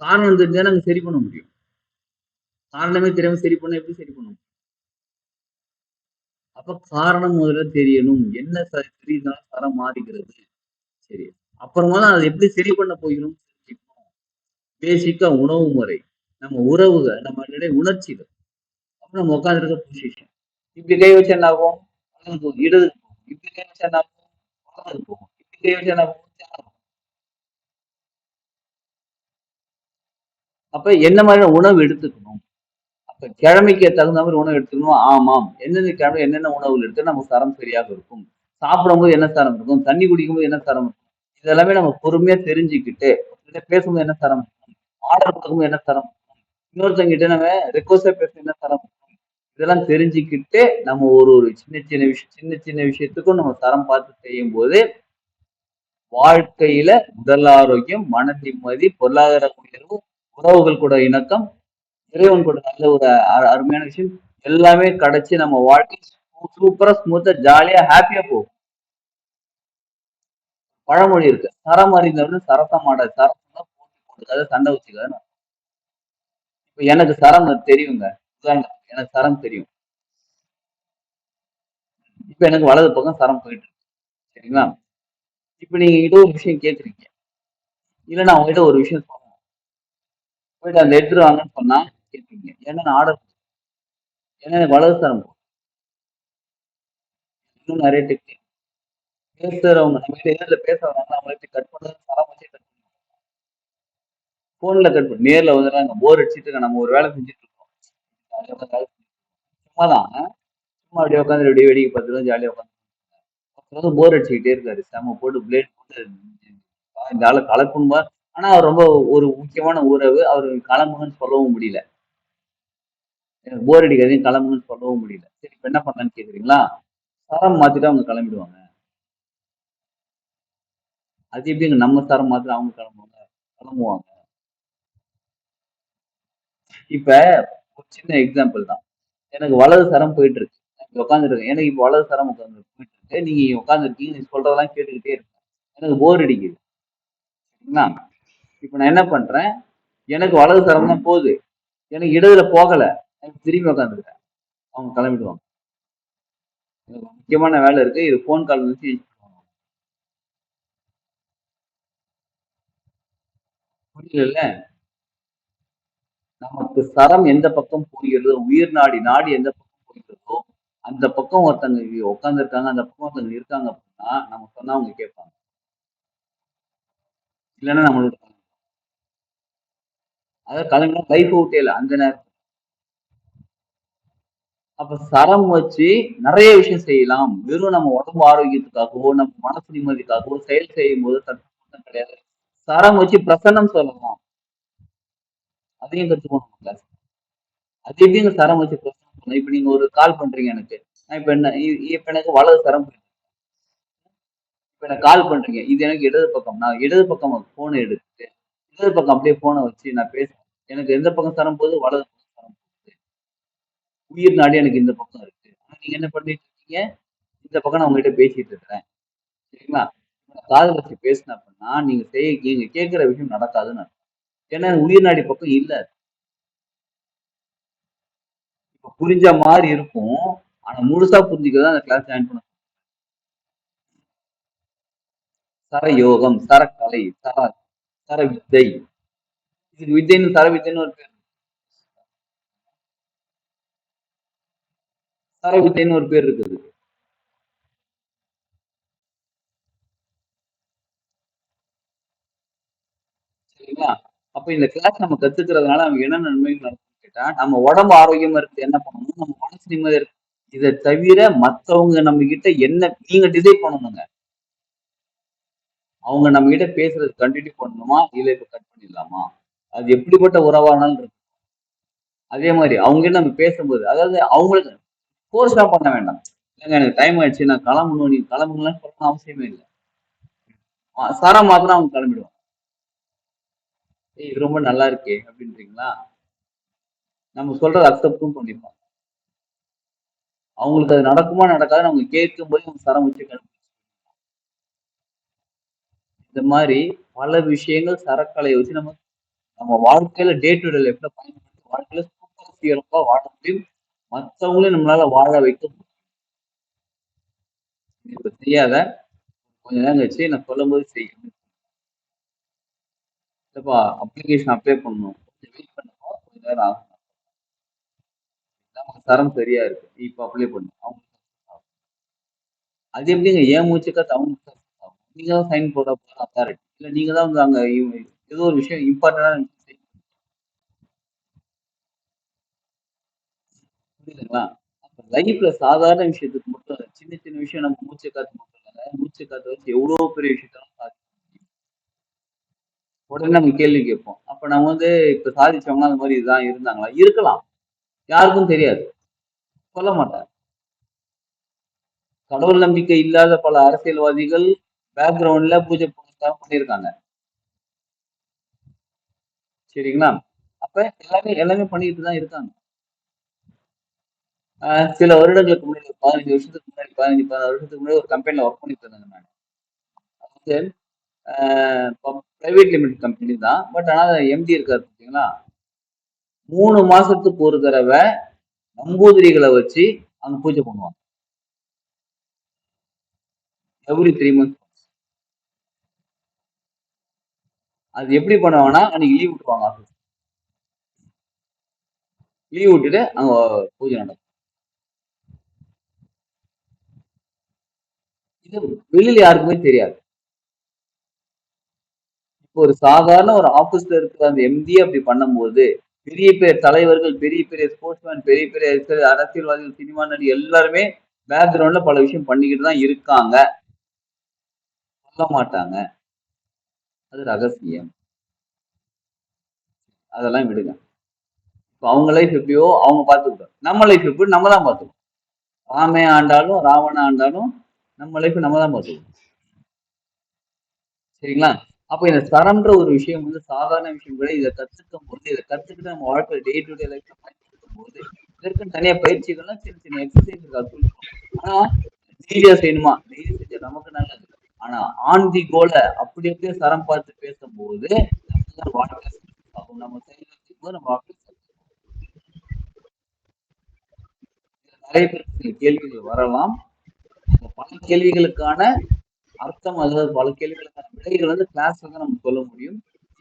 காரணம் தெரிஞ்சா நாங்க சரி பண்ண முடியும். காரணமே தெரியாம சரி பண்ண எப்படி சரி பண்ண முடியும்? அப்ப காரணம் முதல்ல தெரியணும். என்ன தெரியுதுனால சரம் மாறுகிறது. சரி, அப்புறமா தான் அதை எப்படி சரி பண்ண போகிறோம் தெரிஞ்சுக்கணும். பேசிக்கா உணவு முறை, நம்ம உறவுகள், நம்மளுடைய உணர்ச்சிகள், அப்புறம் நம்ம உட்காந்துருக்க பொசிஷன். இப்படி கை வச்சு என்ன ஆகும்? வலது போகும், இடது போகும். இப்படி கை வச்சு என்ன ஆகும்? வலது போகும். இப்படி கை வச்சு என்ன ஆகும்? அப்ப என்ன மாதிரியான உணவு எடுத்துக்கணும்? அப்ப கிழமைக்கு தகுந்த மாதிரி உணவு எடுத்துக்கணும். ஆமாம், எந்தெந்த கிழமை என்னென்ன உணவுகள் எடுத்து நம்ம சரம் சரியாக இருக்கும், சாப்பிடும்போது என்ன சரம் இருக்கும், தண்ணி குடிக்கும்போது என்ன சரம் இருக்கும், இதெல்லாமே நம்ம பொறுமையா தெரிஞ்சுக்கிட்டு பேசும்போது என்ன சரம் இருக்கும், ஆர்டர் கொடுக்கும்போது என்ன சரம் இருக்கும், இன்னொருத்தங்கிட்ட நம்ம ரெக்வஸ்டா பேச என்ன சரம் இருக்கும், இதெல்லாம் தெரிஞ்சுக்கிட்டு நம்ம ஒரு சின்ன சின்ன விஷயத்துக்கும் நம்ம தரம் பார்த்து செய்யும் போது வாழ்க்கையில உடல் ஆரோக்கியம், மன நிம்மதி, பொருளாதார உயர்வு, உறவுகள் கூட இணக்கம், இறைவன் கூட நல்ல ஒரு அருமையான விஷயம் எல்லாமே கிடைச்சி நம்ம வாழ்க்கை சூப்பரா ஸ்மூத்தா ஜாலியா ஹாப்பியா போகும். பழமொழி இருக்கு, சரம் அறிந்தவனு சரசமாட, சரசம் தான் போட்டி போட்டுக்காத, சண்டை வச்சுக்காது. இப்ப எனக்கு சரம் தெரியுங்க, எனக்கு சரம் தெரியும். இப்ப எனக்கு வலது பக்கம் சரம் போயிட்டு இருக்கு. சரிங்களா? இப்ப நீங்க கிட்ட ஒரு விஷயம் கேக்குறீங்க, இல்ல நான் உங்ககிட்ட ஒரு விஷயம் சொன்னேன், போயிட்டு அந்த எடுத்துட்டு வாங்கன்னு சொன்னா கேட்பீங்க. ஏன்னா நான் ஆர்டர், ஏன்னா எனக்கு வலது சரம் போகும். இன்னும் நிறைய டெக்னிக் பேசுறவங்க நம்ம கிட்ட எதிரில் பேச வராங்க, அவங்களுக்கு கட் பண்ணது சரம் வச்சு கட் பண்ணுவோம். போன்ல கட் பண்ணி நேர்ல வந்துடுறாங்க, போர் அடிச்சுட்டு நம்ம ஒரு வேலை செஞ்சுட்டு இருக்கோம், சும்மாதான் சும்மா அப்படியே உட்காந்து அப்படியே வேடிக்கை பார்த்துதான் ஜாலியா உட்காந்து போர் அடிச்சுக்கிட்டே இருக்காரு, செம்ம போட்டு பிளேட் போட்டு இந்த ஆளை கலக்கணுமா. ஆனா அவர் ரொம்ப ஒரு முக்கியமான உறவு, அவரு கிளம்புங்கன்னு சொல்லவும் முடியல, எனக்கு போர் அடிக்காதையும் கிளம்புங்கன்னு சொல்லவும் முடியல. சரி, இப்ப என்ன பண்ணலான்னு கேக்குறீங்களா? சரம் மாத்திட்டு அவங்க கிளம்பிடுவாங்க. அது எப்படிங்க நம்ம சரம் மாத்திட்டு அவங்க கிளம்புவாங்க? இப்ப ஒரு சின்ன எக்ஸாம்பிள் தான், எனக்கு வலது சரம் போயிட்டு இருக்கு, உட்காந்துட்டு இருக்கேன், எனக்கு இப்ப வலது சரம் உட்காந்து போயிட்டு இருக்கு, நீங்க உட்காந்துருக்கீங்க, நீங்க சொல்றதெல்லாம் கேட்டுக்கிட்டே இருக்கேன், எனக்கு போர் அடிக்குது. சரிங்களா? இப்ப நான் என்ன பண்றேன், எனக்கு வலது சரம் தான் போகுது, எனக்கு இடதுல போகல, எனக்கு திரும்பி உட்காந்துருக்கேன், அவங்க கிளம்பிடுவாங்க. எனக்கு முக்கியமான வேலை இருக்கு, இது போன் கால் வச்சு புரியல. நமக்கு சரம் எந்த பக்கம் போகிறதோ, உயிர் நாடி நாடி எந்த பக்கம் போகிறதோ அந்த பக்கம் ஒருத்தங்க உட்கார்ந்து இருக்காங்க, அந்த பக்கம் ஒருத்தங்க இருக்காங்க அப்படின்னா நம்ம சொன்னா அவங்க கேட்பாங்க, இல்லைன்னா நம்மளோட அதாவது கிளம்பினா லைஃப் விட்டே இல்லை அந்த நேரம். அப்ப சரம் வச்சு நிறைய விஷயம் செய்யலாம். வெறும் நம்ம உடம்பு ஆரோக்கியத்துக்காகவோ, நம்ம மனசு நிம்மதிக்காகவோ செயல் செய்யும் போது தப்பு கிடையாது. சரம் வச்சு பிரசன்னம் சொல்லலாம். அதையும் கத்துக்கணும் கிளாஸ். அது எப்படிங்க சரம் வச்சு பிரசன்னம் சொல்லலாம்? இப்ப நீங்க ஒரு கால் பண்றீங்க எனக்கு. நான் இப்ப எனக்கு வலது சரம் புரியுது. இப்ப எனக்கு கால் பண்றீங்க. இது எனக்கு இடது பக்கம். நான் இடது பக்கம் போனை எடுத்து இடது பக்கம் அப்படியே போனை வச்சு நான் பேசுறேன். எனக்கு எந்த பக்கம் சரம் போகுது? வலது பக்கம் சரம் போகுது. உயிர் நாடி எனக்கு இந்த பக்கம் இருக்கு. ஆனா நீங்க என்ன பண்ணிட்டு இருக்கீங்க? இந்த பக்கம் நான் உங்ககிட்ட பேசிட்டு இருக்கிறேன். சரிங்களா? காதல் வச்சு பேசின அப்படின்னா நீங்க கேட்கிற விஷயம் நடக்காதுன்னு அர்த்தம். ஏன்னா உயிர் நாடி பக்கம் இல்ல. இப்ப புரிஞ்ச மாதிரி இருக்கும். ஆனா முழுசா புரிஞ்சுக்கதான் அந்த கிளாஸ் ஜாயின் பண்ண. சரயோகம், சரக்கலை, சர வித்தை. இதுக்கு வித்தைன்னு சரவித்தைன்னு ஒரு பேர். சரவித்தைன்னு ஒரு பேர் இருக்குது. சரிங்களா? அப்ப இந்த கிளாஸ் நம்ம கத்துக்கிறதுனால நமக்கு என்ன நன்மைகள் நடக்கும்னு கேட்டா, நம்ம உடம்பு ஆரோக்கியமா இருக்கு என்ன பண்ணணும்? நம்ம மனசு நிம்மதியா இருக்கு. இதை தவிர மத்தவங்க நம்ம கிட்ட என்ன நீங்க டிசைட் பண்ணணுங்க. அவங்க நம்ம கிட்ட பேசுறது கண்டினியூ பண்ணணுமா இல்ல இப்ப கட் பண்ணிடலாமா? அது எப்படிப்பட்ட உறவானாலும் இருக்கு. அதே மாதிரி அவங்க நம்ம பேசும்போது அதாவது அவங்களுக்கு ஃபோர்ஸ் தான் பண்ண வேண்டாம். இல்லைங்க எனக்கு டைம் ஆயிடுச்சு நான் கிளம்பணும், நீங்க கிளம்புங்கன்னு சொல்லணும் அவசியமே இல்லை. சரம் மாத்திரம் அவங்க கிளம்பிடுவாங்க. இது ரொம்ப நல்லா இருக்கே அப்படின்றீங்களா? நம்ம சொல்றதை அக்செப்டும் பண்ணிப்போம். அவங்களுக்கு அது நடக்குமா நடக்காதுன்னு அவங்க கேட்கும் போது அவங்க சரம் வச்சு கிளம்பி. இந்த மாதிரி பல விஷயங்கள் சரக்கலை வச்சு நம்ம வாழ்க்கையில டே டு டே லைஃப்ல பயன்படுத்தி வாழ்க்கையில சூப்பர் சிறப்பா வாழ முடியும். மற்றவங்களையும் நம்மளால வாழ வைக்க முடியும். இப்ப செய்யாத கொஞ்ச நேரம் கழிச்சு நான் சொல்லும் போது செய்யும். இல்லப்பா அப்ளிகேஷன் அப்ளை பண்ணணும், கொஞ்சம் வெயிட் பண்ணுப்பா, கொஞ்ச நேரம் ஆகும். நமக்கு தரம் சரியா இருக்கு, இப்ப அப்ளை பண்ணு. அவங்க அது எப்படிங்க ஏன் மூச்சுக்காத்து அவங்க நீங்க தான் சைன் போட போற அத்தாரிட்டி இல்ல நீங்க தான் வந்து அங்க ஏதோ ஒரு விஷயம் இம்பார்ட்டன்டான புரியுதுங்களா? அப்ப லைஃப்ல சாதாரண விஷயத்துக்கு மட்டும் சின்ன சின்ன விஷயம் நம்ம மூச்சு காத்து மட்டும் இல்ல, மூச்சு காத்து வச்சு எவ்வளவு பெரிய விஷயத்தான் சாதிக்க முடியும். உடனே நம்ம கேள்வி கேட்போம். அப்ப நம்ம வந்து இப்ப சாதிச்சவங்க அந்த மாதிரி இதுதான் இருந்தாங்களா? இருக்கலாம், யாருக்கும் தெரியாது, சொல்ல மாட்டாங்க. கடவுள் நம்பிக்கை இல்லாத பல அரசியல்வாதிகள் பேக்ரவுண்ட்ல பூஜை புனஸ்காரம் பண்ணியிருக்காங்க. சரிங்களா? அப்ப எல்லாமே பண்ணிட்டு தான் இருக்காங்க. சில வருடங்களுக்கு முன்னாடி 15 வருஷத்துக்கு முன்னாடி 16 வருஷத்துக்கு முன்னாடி ஒரு கம்பெனில ஒர்க் பண்ணிட்டு இருந்தாங்க. நான் அது பிரைவேட் லிமிடெட் கம்பெனி தான். பட் ஆனா எம்டி இருக்காரு பார்த்தீங்களா, 3 மாசத்துக்கு ஒரு தடவை நம்பூதிரிகளை வச்சு அங்க பூஜை பண்ணுவாங்க. Every 3 months. அது எப்படி பண்ணுவாங்கன்னா அன்னைக்கு லீவ் விட்டுருவாங்க. ஆஃபீஸ் லீவ் விட்டுட்டு அங்க பூஜை நடக்கும். இது வெளியில யாருக்குமே தெரியாது. இப்போ ஒரு சாதாரண ஒரு ஆபீஸ்ல இருக்கிற அந்த எம்டி அப்படி பண்ணும்போது பெரிய பெரிய தலைவர்கள், பெரிய பெரிய ஸ்போர்ட்ஸ்மேன், பெரிய பெரிய அரசியல்வாதிகள், சினிமா நடி எல்லாருமே பேக்ரவுண்ட்ல பல விஷயம் பண்ணிக்கிட்டு தான் இருக்காங்க. சொல்ல மாட்டாங்க, அது ரகசியம். அதெல்லாம் விடுங்க. இப்போ அவங்க லைஃப் எப்படியோ அவங்க பார்த்துக்கிட்டோம், நம்ம லைஃப் எப்படி நம்ம தான் பார்த்துக்கணும். ராமே ஆண்டாலும் ராவண ஆண்டாலும் நம்ம லைஃப் நம்ம தான் பார்த்துக்கணும். சரிங்களா? அப்ப இந்த சரம்ன்ற ஒரு விஷயம் வந்து சாதாரண விஷயம் கூட. இதை கத்துக்கும் போது இதை கத்துக்கிட்டு நம்ம வாழ்க்கை டே டு டே லைஃப்ல பயன்படுத்தும் போது இதற்கு தனியா பயிற்சிகள்லாம் சின்ன சின்ன எக்ஸசைஸ். ஆனா டெய்லியா செய்யணுமா? டெய்லி செஞ்சா நமக்கு நல்லது. ஆனா ஆன் தி கோல அப்படி அப்படியே சரம் பார்த்து பேசும்போது வாழ்க்கை ஆகும். நம்ம செய்யும் போது நம்ம வாழ்க்கை நிறைய பேருக்கு கேள்விகள் வரலாம். பல கேள்விகளுக்கான அர்த்தம் அதாவது பல கேள்விகளுக்கான விடைகள் வந்து கிளாஸ்ல தான் நம்ம சொல்ல முடியும்.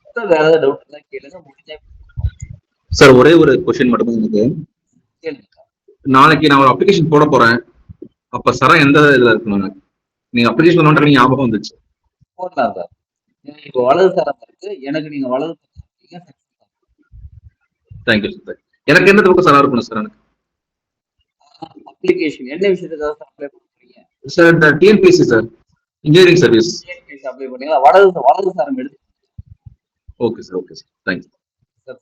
இப்ப வேற ஏதாவது டவுட் இருந்தா கேளுங்க, முடிஞ்சா சார் ஒரே ஒரு கொஸ்டின் மட்டும் தான் எனக்கு. கேளுங்க. நாளைக்கு நான் ஒரு அப்ளிகேஷன் போட போறேன், அப்ப சரம் எந்த இதுல இருக்கணும்? நீங்க அப்ளிகேஷன் பண்ற ஞாபகம் வந்துச்சு. போடலாம் சார். இப்போ வலது சரம் இருக்கு, எனக்கு நீங்க வலது தேங்க்யூ சார். எனக்கு எந்த பக்கம் சரம் இருக்கணும் சார்? எனக்கு அப்ளிகேஷன் என்ன விஷயத்துக்காக அப்ளை பண்ணுறீங்க? சார் இந்த TNPSC sir, engineering service. TNPSC apply பண்ணீங்களா? வலது சாரம் எடுத்து. Okay sir, okay sir, thank you. Sir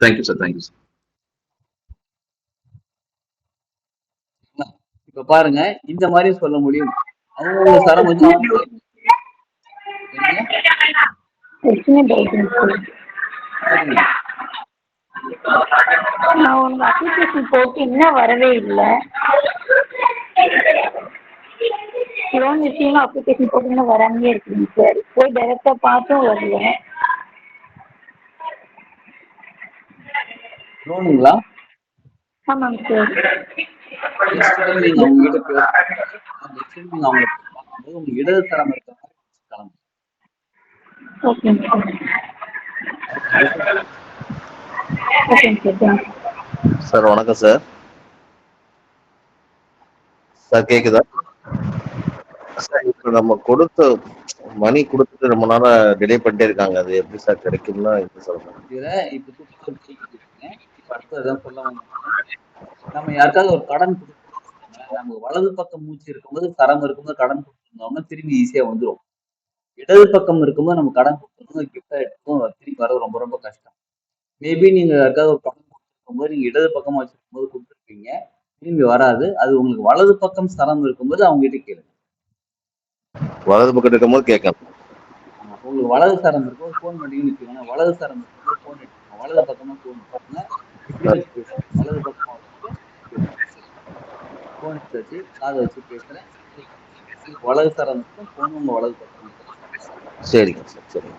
thank you sir, thank you sir. இப்ப பாருங்க, இந்த மாதிரி சொல்ல முடியும். அவங்க சரம் வச்சு சரிங்க. நான் உங்க அப்ளிகேஷன் போட்டு இன்னும் வரவே இல்லை. லோன் விஷயமா அப்ளிகேஷன் போட்டு இன்னும் வராமே இருக்குங்க சார். போய் டைரக்டா பார்த்தும் வரல. லோனுங்களா? ஆமாங்க சார். நெக்ஸ்ட் டைம் நீங்க அவங்க கிட்ட பேசும்போது நெக்ஸ்ட் டைம் நீங்க அவங்களை பார்க்கும்போது உங்களுக்கு இடது தரம் இருக்கிற மாதிரி கிளம்பும். ஓகேங்க சார். ஓகேங்க சார். சார் வணக்கம் சார். சார் கேக்குதா சார்? இப்ப நம்ம கொடுத்த மணி கொடுத்துட்டு ரொம்ப நாளா டிலே பண்ணிட்டே இருக்காங்க, அது எப்படி சார் கிடைக்கும்னா எப்படி சொல்றேன்? இதுல இப்ப சூப்பரா கேக்குறீங்க. இப்ப அடுத்ததான் சொல்ல வந்தேன். நம்ம யாருக்காவது ஒரு கடன் கொடுக்கணும், நம்ம வலது பக்கம் மூச்சு இருக்கும்போது சரம் இருக்கும்போது கடன் கொடுத்துருந்தோம்னா திரும்பி ஈஸியா வந்துடும். இடது பக்கம் இருக்கும்போது நம்ம கடன் கொடுத்துருந்தோம் கிஃப்டா எடுத்துக்கும், திரும்பி வர்றது ரொம்ப ரொம்ப கஷ்டம். மேபி நீங்க யாருக்காவது ஒரு கடன் கொடுத்துருக்கும்போது நீங்க இடது பக்கமா வச்சிருக்கும் போது கொடுத்துருப்பீங்க, திரும்பி வராது. அது உங்களுக்கு வலது பக்கம் சரம் இருக்கும்போது அவங்க கிட்ட கேளுங்க. வலது பக்கம் இருக்கும்போது கேட்கணும். உங்களுக்கு வலது சரம் இருக்கும்போது ஃபோன் பண்ணீங்கன்னு வச்சுக்கோங்க, வலது சரம் இருக்கும்போது ஃபோன் எடுத்துக்கோங்க, வலது பக்கமா ஃபோன் எடுத்துக்கோங்க, இப்படி வச்சு பேசுங்க. வலது பக்கமா வச்சுட்டு ஃபோன் எடுத்து வச்சு காதை வச்சு பேசுறேன். வலது சரம் இருக்கும், ஃபோன் உங்க வலது பக்கம் சரிங்க சார், சரிங்க.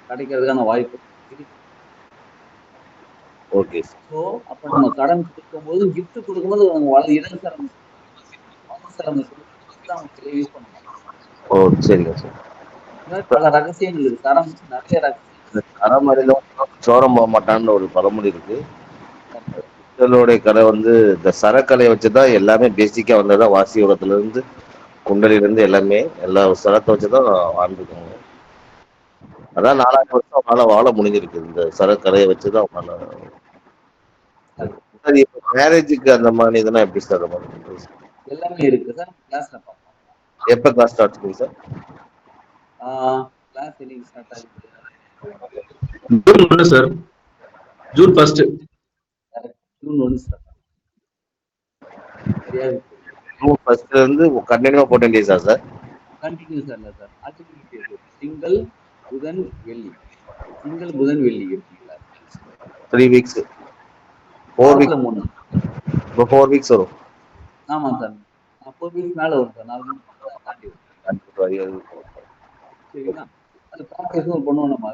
கிடைக்கிறதுக்கான வாய்ப்பு இருக்கு. Okay sir. ஸோ அப்போ நம்ம கடன் கொடுக்கும்போது கிஃப்ட் கொடுக்கும்போது அவங்க இடது சரம் வலது சரம் அவங்க யூஸ் பண்ணுவாங்க. ஓ சரிங்க சார். பல ரகசியங்கள் இருக்கு. சரம் நிறைய ரகசியம். கரமறையிலும் சோரம் போக மாட்டான்னு ஒரு பழமொழி இருக்கு. இதனுடைய கலை வந்து இந்த சரக்கலையை வச்சுதான் எல்லாமே பேசிக்கா வந்ததா. வாசி உலகத்துல இருந்து குண்டலில இருந்து எல்லாமே எல்லா சரத்தை வச்சுதான் வாழ்ந்துருக்காங்க. அதான் 4000 வருஷம் அவனால வாழ முடிஞ்சிருக்கு, இந்த சரக்கலையை வச்சுதான் அவனால. மேரேஜுக்கு அந்த மாதிரி இதெல்லாம் எப்படி சார்? எல்லாமே இருக்கு சார். கிளாஸ்ல பார்ப்போம். எப்ப கிளாஸ் ஸ்டார்ட் பண்ணுங்க சார்? கிளாஸ் என்னைக்கு ஸ்டார்ட் ஆகுது? June 1 sir, June 1. June 1 sir. சரியா ஜூன் 1 இருந்து கண்டினியூவா 14 டேஸா சார்? கண்டினியூஸா இல்ல சார், ஆல்டர்னேட்டிவ். திங்கள் புதன் வெள்ளி, திங்கள் புதன் வெள்ளி இருக்குங்களா? 3 வீக்ஸ், 4 வீக்ஸ். 3 இப்போ 4 வீக்ஸ் வரும். ஆமா சார், 4 வீக்ஸ் மேல வரும் சார். 4 வீக்ஸ் தாண்டி வரும். சரிங்களா? அது ப்ராக்டிஸும் பண்ணுவோம் நம்ம.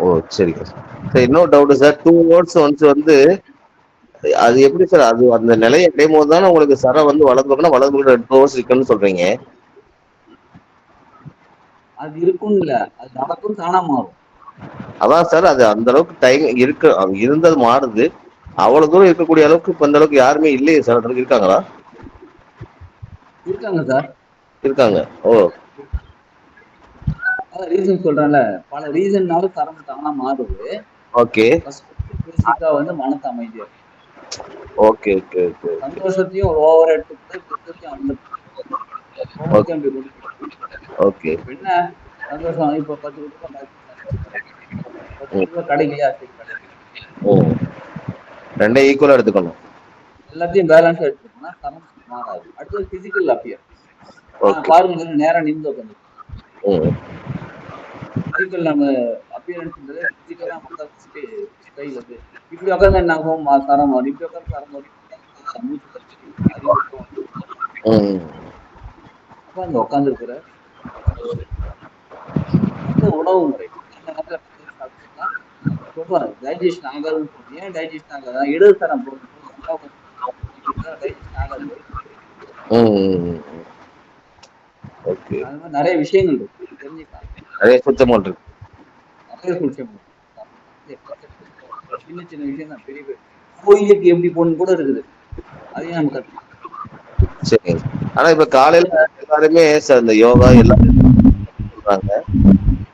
ஓ சரிங்க சார். இன்னொரு டவுட் சார், 2 வேர்ட்ஸ் ஒன்ஸ் வந்து அது எப்படி சார்? அது அந்த நிலையை அடையும் போது தானே உங்களுக்கு சரம் வந்து வலது பக்கம்னா வலது பக்கம் 2 ஹவர்ஸ் இருக்குன்னு சொல்றீங்க. அது இருக்கும் இல்ல, அது நடக்கும், தானா மாறும். அதான் சார், அது அந்த அளவுக்கு டைம் இருக்கு, அது இருந்தது மாறுது. அவ்வளவு தூரம் இருக்கக்கூடிய அளவுக்கு இப்ப அந்த அளவுக்கு யாருமே இல்லையே சார். அந்த அளவுக்கு இருக்காங்களா? இருக்காங்க சார், இருக்காங்க. ஓ ரீசன் சொல்றேன்ல, பல ரீசன்னால சரம் தானா மாறுது. ஓகே. பேசிக்கா வந்து மனசு அமைதியா இருக்கும். Okay okay okay. சந்தோஷத்தையும் ஒரு ஓவர் எடுத்துக்கிட்டு துக்கத்தையும் அந்த ஓகே. என்ன சந்தோஷம் இப்ப 10 ரூபாய் 10 ரூபாய் கிடைக்கலையா? சரி கிடைக்கும். ரெண்டே ஈக்குவலா எடுத்துக்கணும். எல்லாத்தையும் பேலன்ஸா எடுத்துக்கணும்னா சரம் மாறாது. அடுத்தது பிசிக்கல் அப்பியர். பாருங்க, நேரம் நிமிந்து உட்காந்து பிசிக்கல் நம்ம அப்பியரன்ஸ்ன்றது பிசிக்கலா ஸ்டைல் அது. இப்படி உட்காந்து என்ன ஆகும்? சரம் வரும். இப்படி உட்காந்து சரம் வரும். மூச்சு தச்சு உட்காந்து உட்காந்துருக்கிற உணவு முறை இந்த நேரத்துல சாப்பிட்டோம்னா ரொம்ப டைஜஷன் ஆகாதுன்னு சொல்றோம். ஏன் டைஜஷன் ஆகாது? இடது சரம் டைஜஷன் ஆகாது. அது மாதிரி நிறைய விஷயங்கள் இருக்கு, தெரிஞ்சுக்கலாம். நிறைய சுத்தம் இருக்கு. நிறைய சூழ்ச்சி சின்ன சின்ன விஷயம் தான். பெரிய கோயிலுக்கு எப்படி போகணும் கூட இருக்குது, அதையும் நம்ம கற்றுக்கலாம். சரி. ஆனா இப்ப காலையில எல்லாருமே இந்த யோகா எல்லாம் சொல்றாங்க.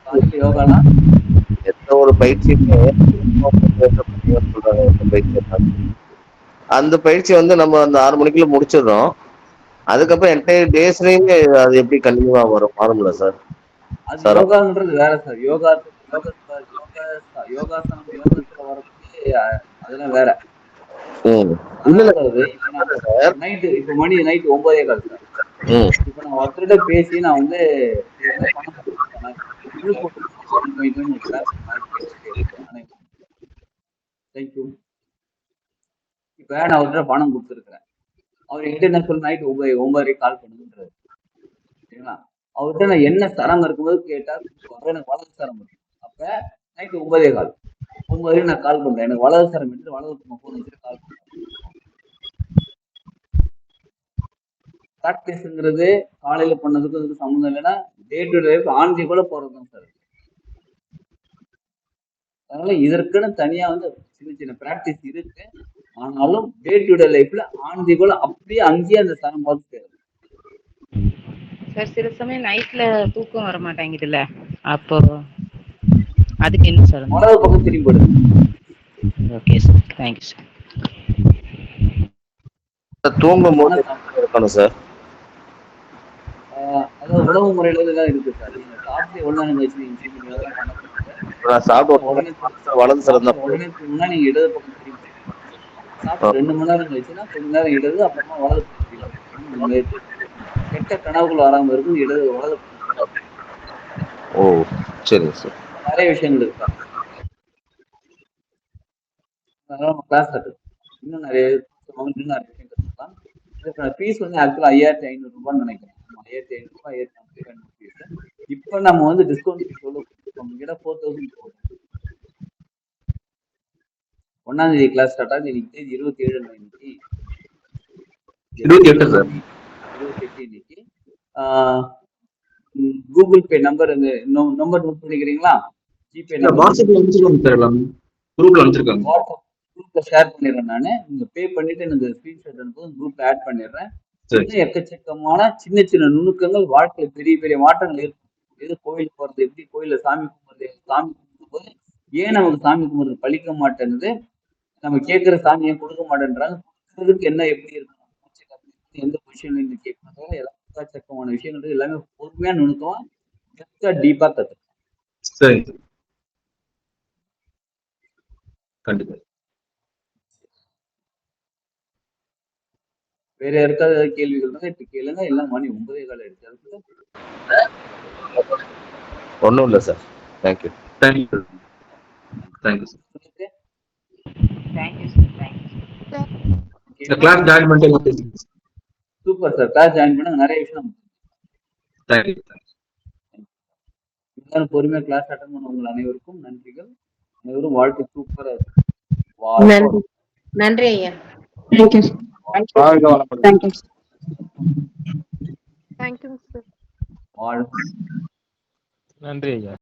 காலையில யோகாலாம் எந்த ஒரு பயிற்சியுமே சொல்றாங்க. அந்த பயிற்சி வந்து நம்ம அந்த 6 மணிக்குள்ள முடிச்சிடுறோம். அதுக்கப்புறம் என்டையர் டேஸ்லயுமே அது எப்படி கண்டினியூவா மாறும்ல சார்? அது சார் யோகான்றது வேற சார். யோகத்துல வரக்கூடிய அதெல்லாம் வேற. ம். இல்ல இல்ல சரம்ன்றது இப்ப நான் சார். இப்ப மணி நைட் 9:15 சார். ம். இப்ப நான் ஒருத்தர்கிட்ட பேசி நான் வந்து இது மாதிரி பணம் கொடுத்துருக்கேன். நான் குரூப் ஜாயின் பண்ணிக்கணும்னு ஒரு கிளாஸ் நான் கேட்டுக்கிட்டே இருக்கேன். தேங்க்யூ. இப்ப நான் அவர்கிட்ட பணம் கொடுத்துருக்கேன். அவர் என்கிட்ட என்ன சொல்ல நைட் 9:30 கால் பண்ணுன்றாரு. சரிங்களா? அவர்கிட்ட நான் என்ன சரம் இருக்கும்போது கேட்டா எனக்கு வலது சரம் இருக்கு. அப்ப நைட் 9:15 9 நான் கால் பண்றேன். எனக்கு வலது சரம் எடுத்து வலது பக்கம் போன் வச்சுட்டு கால் பண்றேன். ப்ராக்டிஸ்ங்கிறது காலையில பண்ணதுக்கு இதுக்கு சம்மந்தம் இல்லைன்னா டே டு டே ஆன்தி கூட போறதுதான் சார். அதனால இதற்குன்னு தனியா வந்து சின்ன சின்ன ப்ராக்டிஸ் இருக்கு. ஆனாலும் டே டு டே லைஃப்ல ஆன்தி கூட அப்படியே அங்கேயே அந்த சரம் பார்த்து தேவை. சார் சில சமயம் நைட்ல தூக்கம் வர மாட்டேங்குதுல்ல, அப்போ அதுக்கு என்ன சார்? வலது பக்கம் திரும்பி போடுங்க. Okay sir, thank you sir. தூங்கும் போது இருக்கணும் சார். அதாவது உணவு முறையில இதெல்லாம் இருக்கு சார். நீங்க சாப்பிட்டு எவ்வளவு நேரம் கழிச்சு நீங்க தூங்குறீங்க அதெல்லாம் கணக்கு இருக்கு. நான் சாப்பிட்டு உடனே வலது சரம் தான். உடனே தூங்குனா நீங்க இடது பக்கம் திரும்பி சாப்பிட்டு 2 மணி நேரம் கழிச்சுன்னா கொஞ்ச நேரம் இடது அப்புறமா வலது பக்கம் திரும்பி இந்த மாதிரி கெட்ட கனவுகள் வராம இருக்கும் வலது பக்கம் திரும்பி. ஓ சரிங்க சார். நிறைய விஷயங்கள் இருக்கா அதனால நம்ம கிளாஸ் கற்றுக்கலாம். இன்னும் நிறைய விஷயம் கற்றுக்கலாம். இதுக்கான ஃபீஸ் வந்து ஆக்சுவலா 5,500 ரூபான்னு நினைக்கிறேன். 5,500 ரூபாய் 5,500 ஃபீஸ். இப்போ நம்ம வந்து டிஸ்கவுண்ட் ஃபீஸ் எவ்வளவு கொடுத்துருக்கோம் கிட்ட 4,000 போகுது. 1ஆம் தேதி கிளாஸ் ஸ்டார்ட் ஆகுது. இன்னைக்கு தேதி 27 இன்னைக்கு 28 சார். 28 இன்னைக்கு. Google Pay number number note பண்ணிக்கிறீங்களா? ஜிபே நம்பர் வாட்ஸ்அப்ல அனுப்பிச்சிருக்காங்க சார், எல்லாம் குரூப்ல அனுப்பிச்சிருக்காங்க. வாட்ஸ்அப் குரூப்ல ஷேர் பண்ணிடுறேன். நானு நீங்க பே பண்ணிட்டு எனக்கு ஸ்கிரீன்ஷாட் அனுப்பும் குரூப்ல ஆட் பண்ணிடுறேன். இன்னும் எக்கச்சக்கமான சின்ன சின்ன நுணுக்கங்கள் வாழ்க்கையில பெரிய பெரிய மாற்றங்கள் ஏற்படும். எது கோயில் போறது, எப்படி கோயில சாமி கும்பிடுறது, சாமி கும்பிடும் போது ஏன் நமக்கு சாமி கும்பிடுறது பழிக்க மாட்டேங்குது, நம்ம கேட்கிற சாமி ஏன் கொடுக்க மாட்டேன்றாங்க, கொடுக்கறதுக்கு என்ன எப்படி இருக்கணும், எந்த பொசிஷன்ல இருந்து கேட்கணும், எக்கச்சக்கமான விஷயங்கள் எல்லாமே பொறுமையா நுணுக்கமா டீப்பா கத்து. சரி கண்டிப்பா. வேற யாருக்காவது ஏதாவது கேள்விகள் இருந்தா இப்ப கேளுங்க. எல்லாம் மணி 9:15 ஆயிடுச்சு. ஒன்றும் இல்லை sir. Thank you. Thank you thank you sir. Class join பண்ணிட்டு சூப்பர் சார். கிளாஸ் ஜாயின் பண்ண நிறைய விஷயம் தேங்க்யூ. பொறுமையா கிளாஸ் அட்டன் பண்ண உங்கள் அனைவருக்கும் நன்றிகள். அனைவரும் வாழ்க்கை சூப்பரா நன்றி. நன்றி ஐயா. Thank you thank you. Thank you sir. வாழ்க்கை நன்றி ஐயா.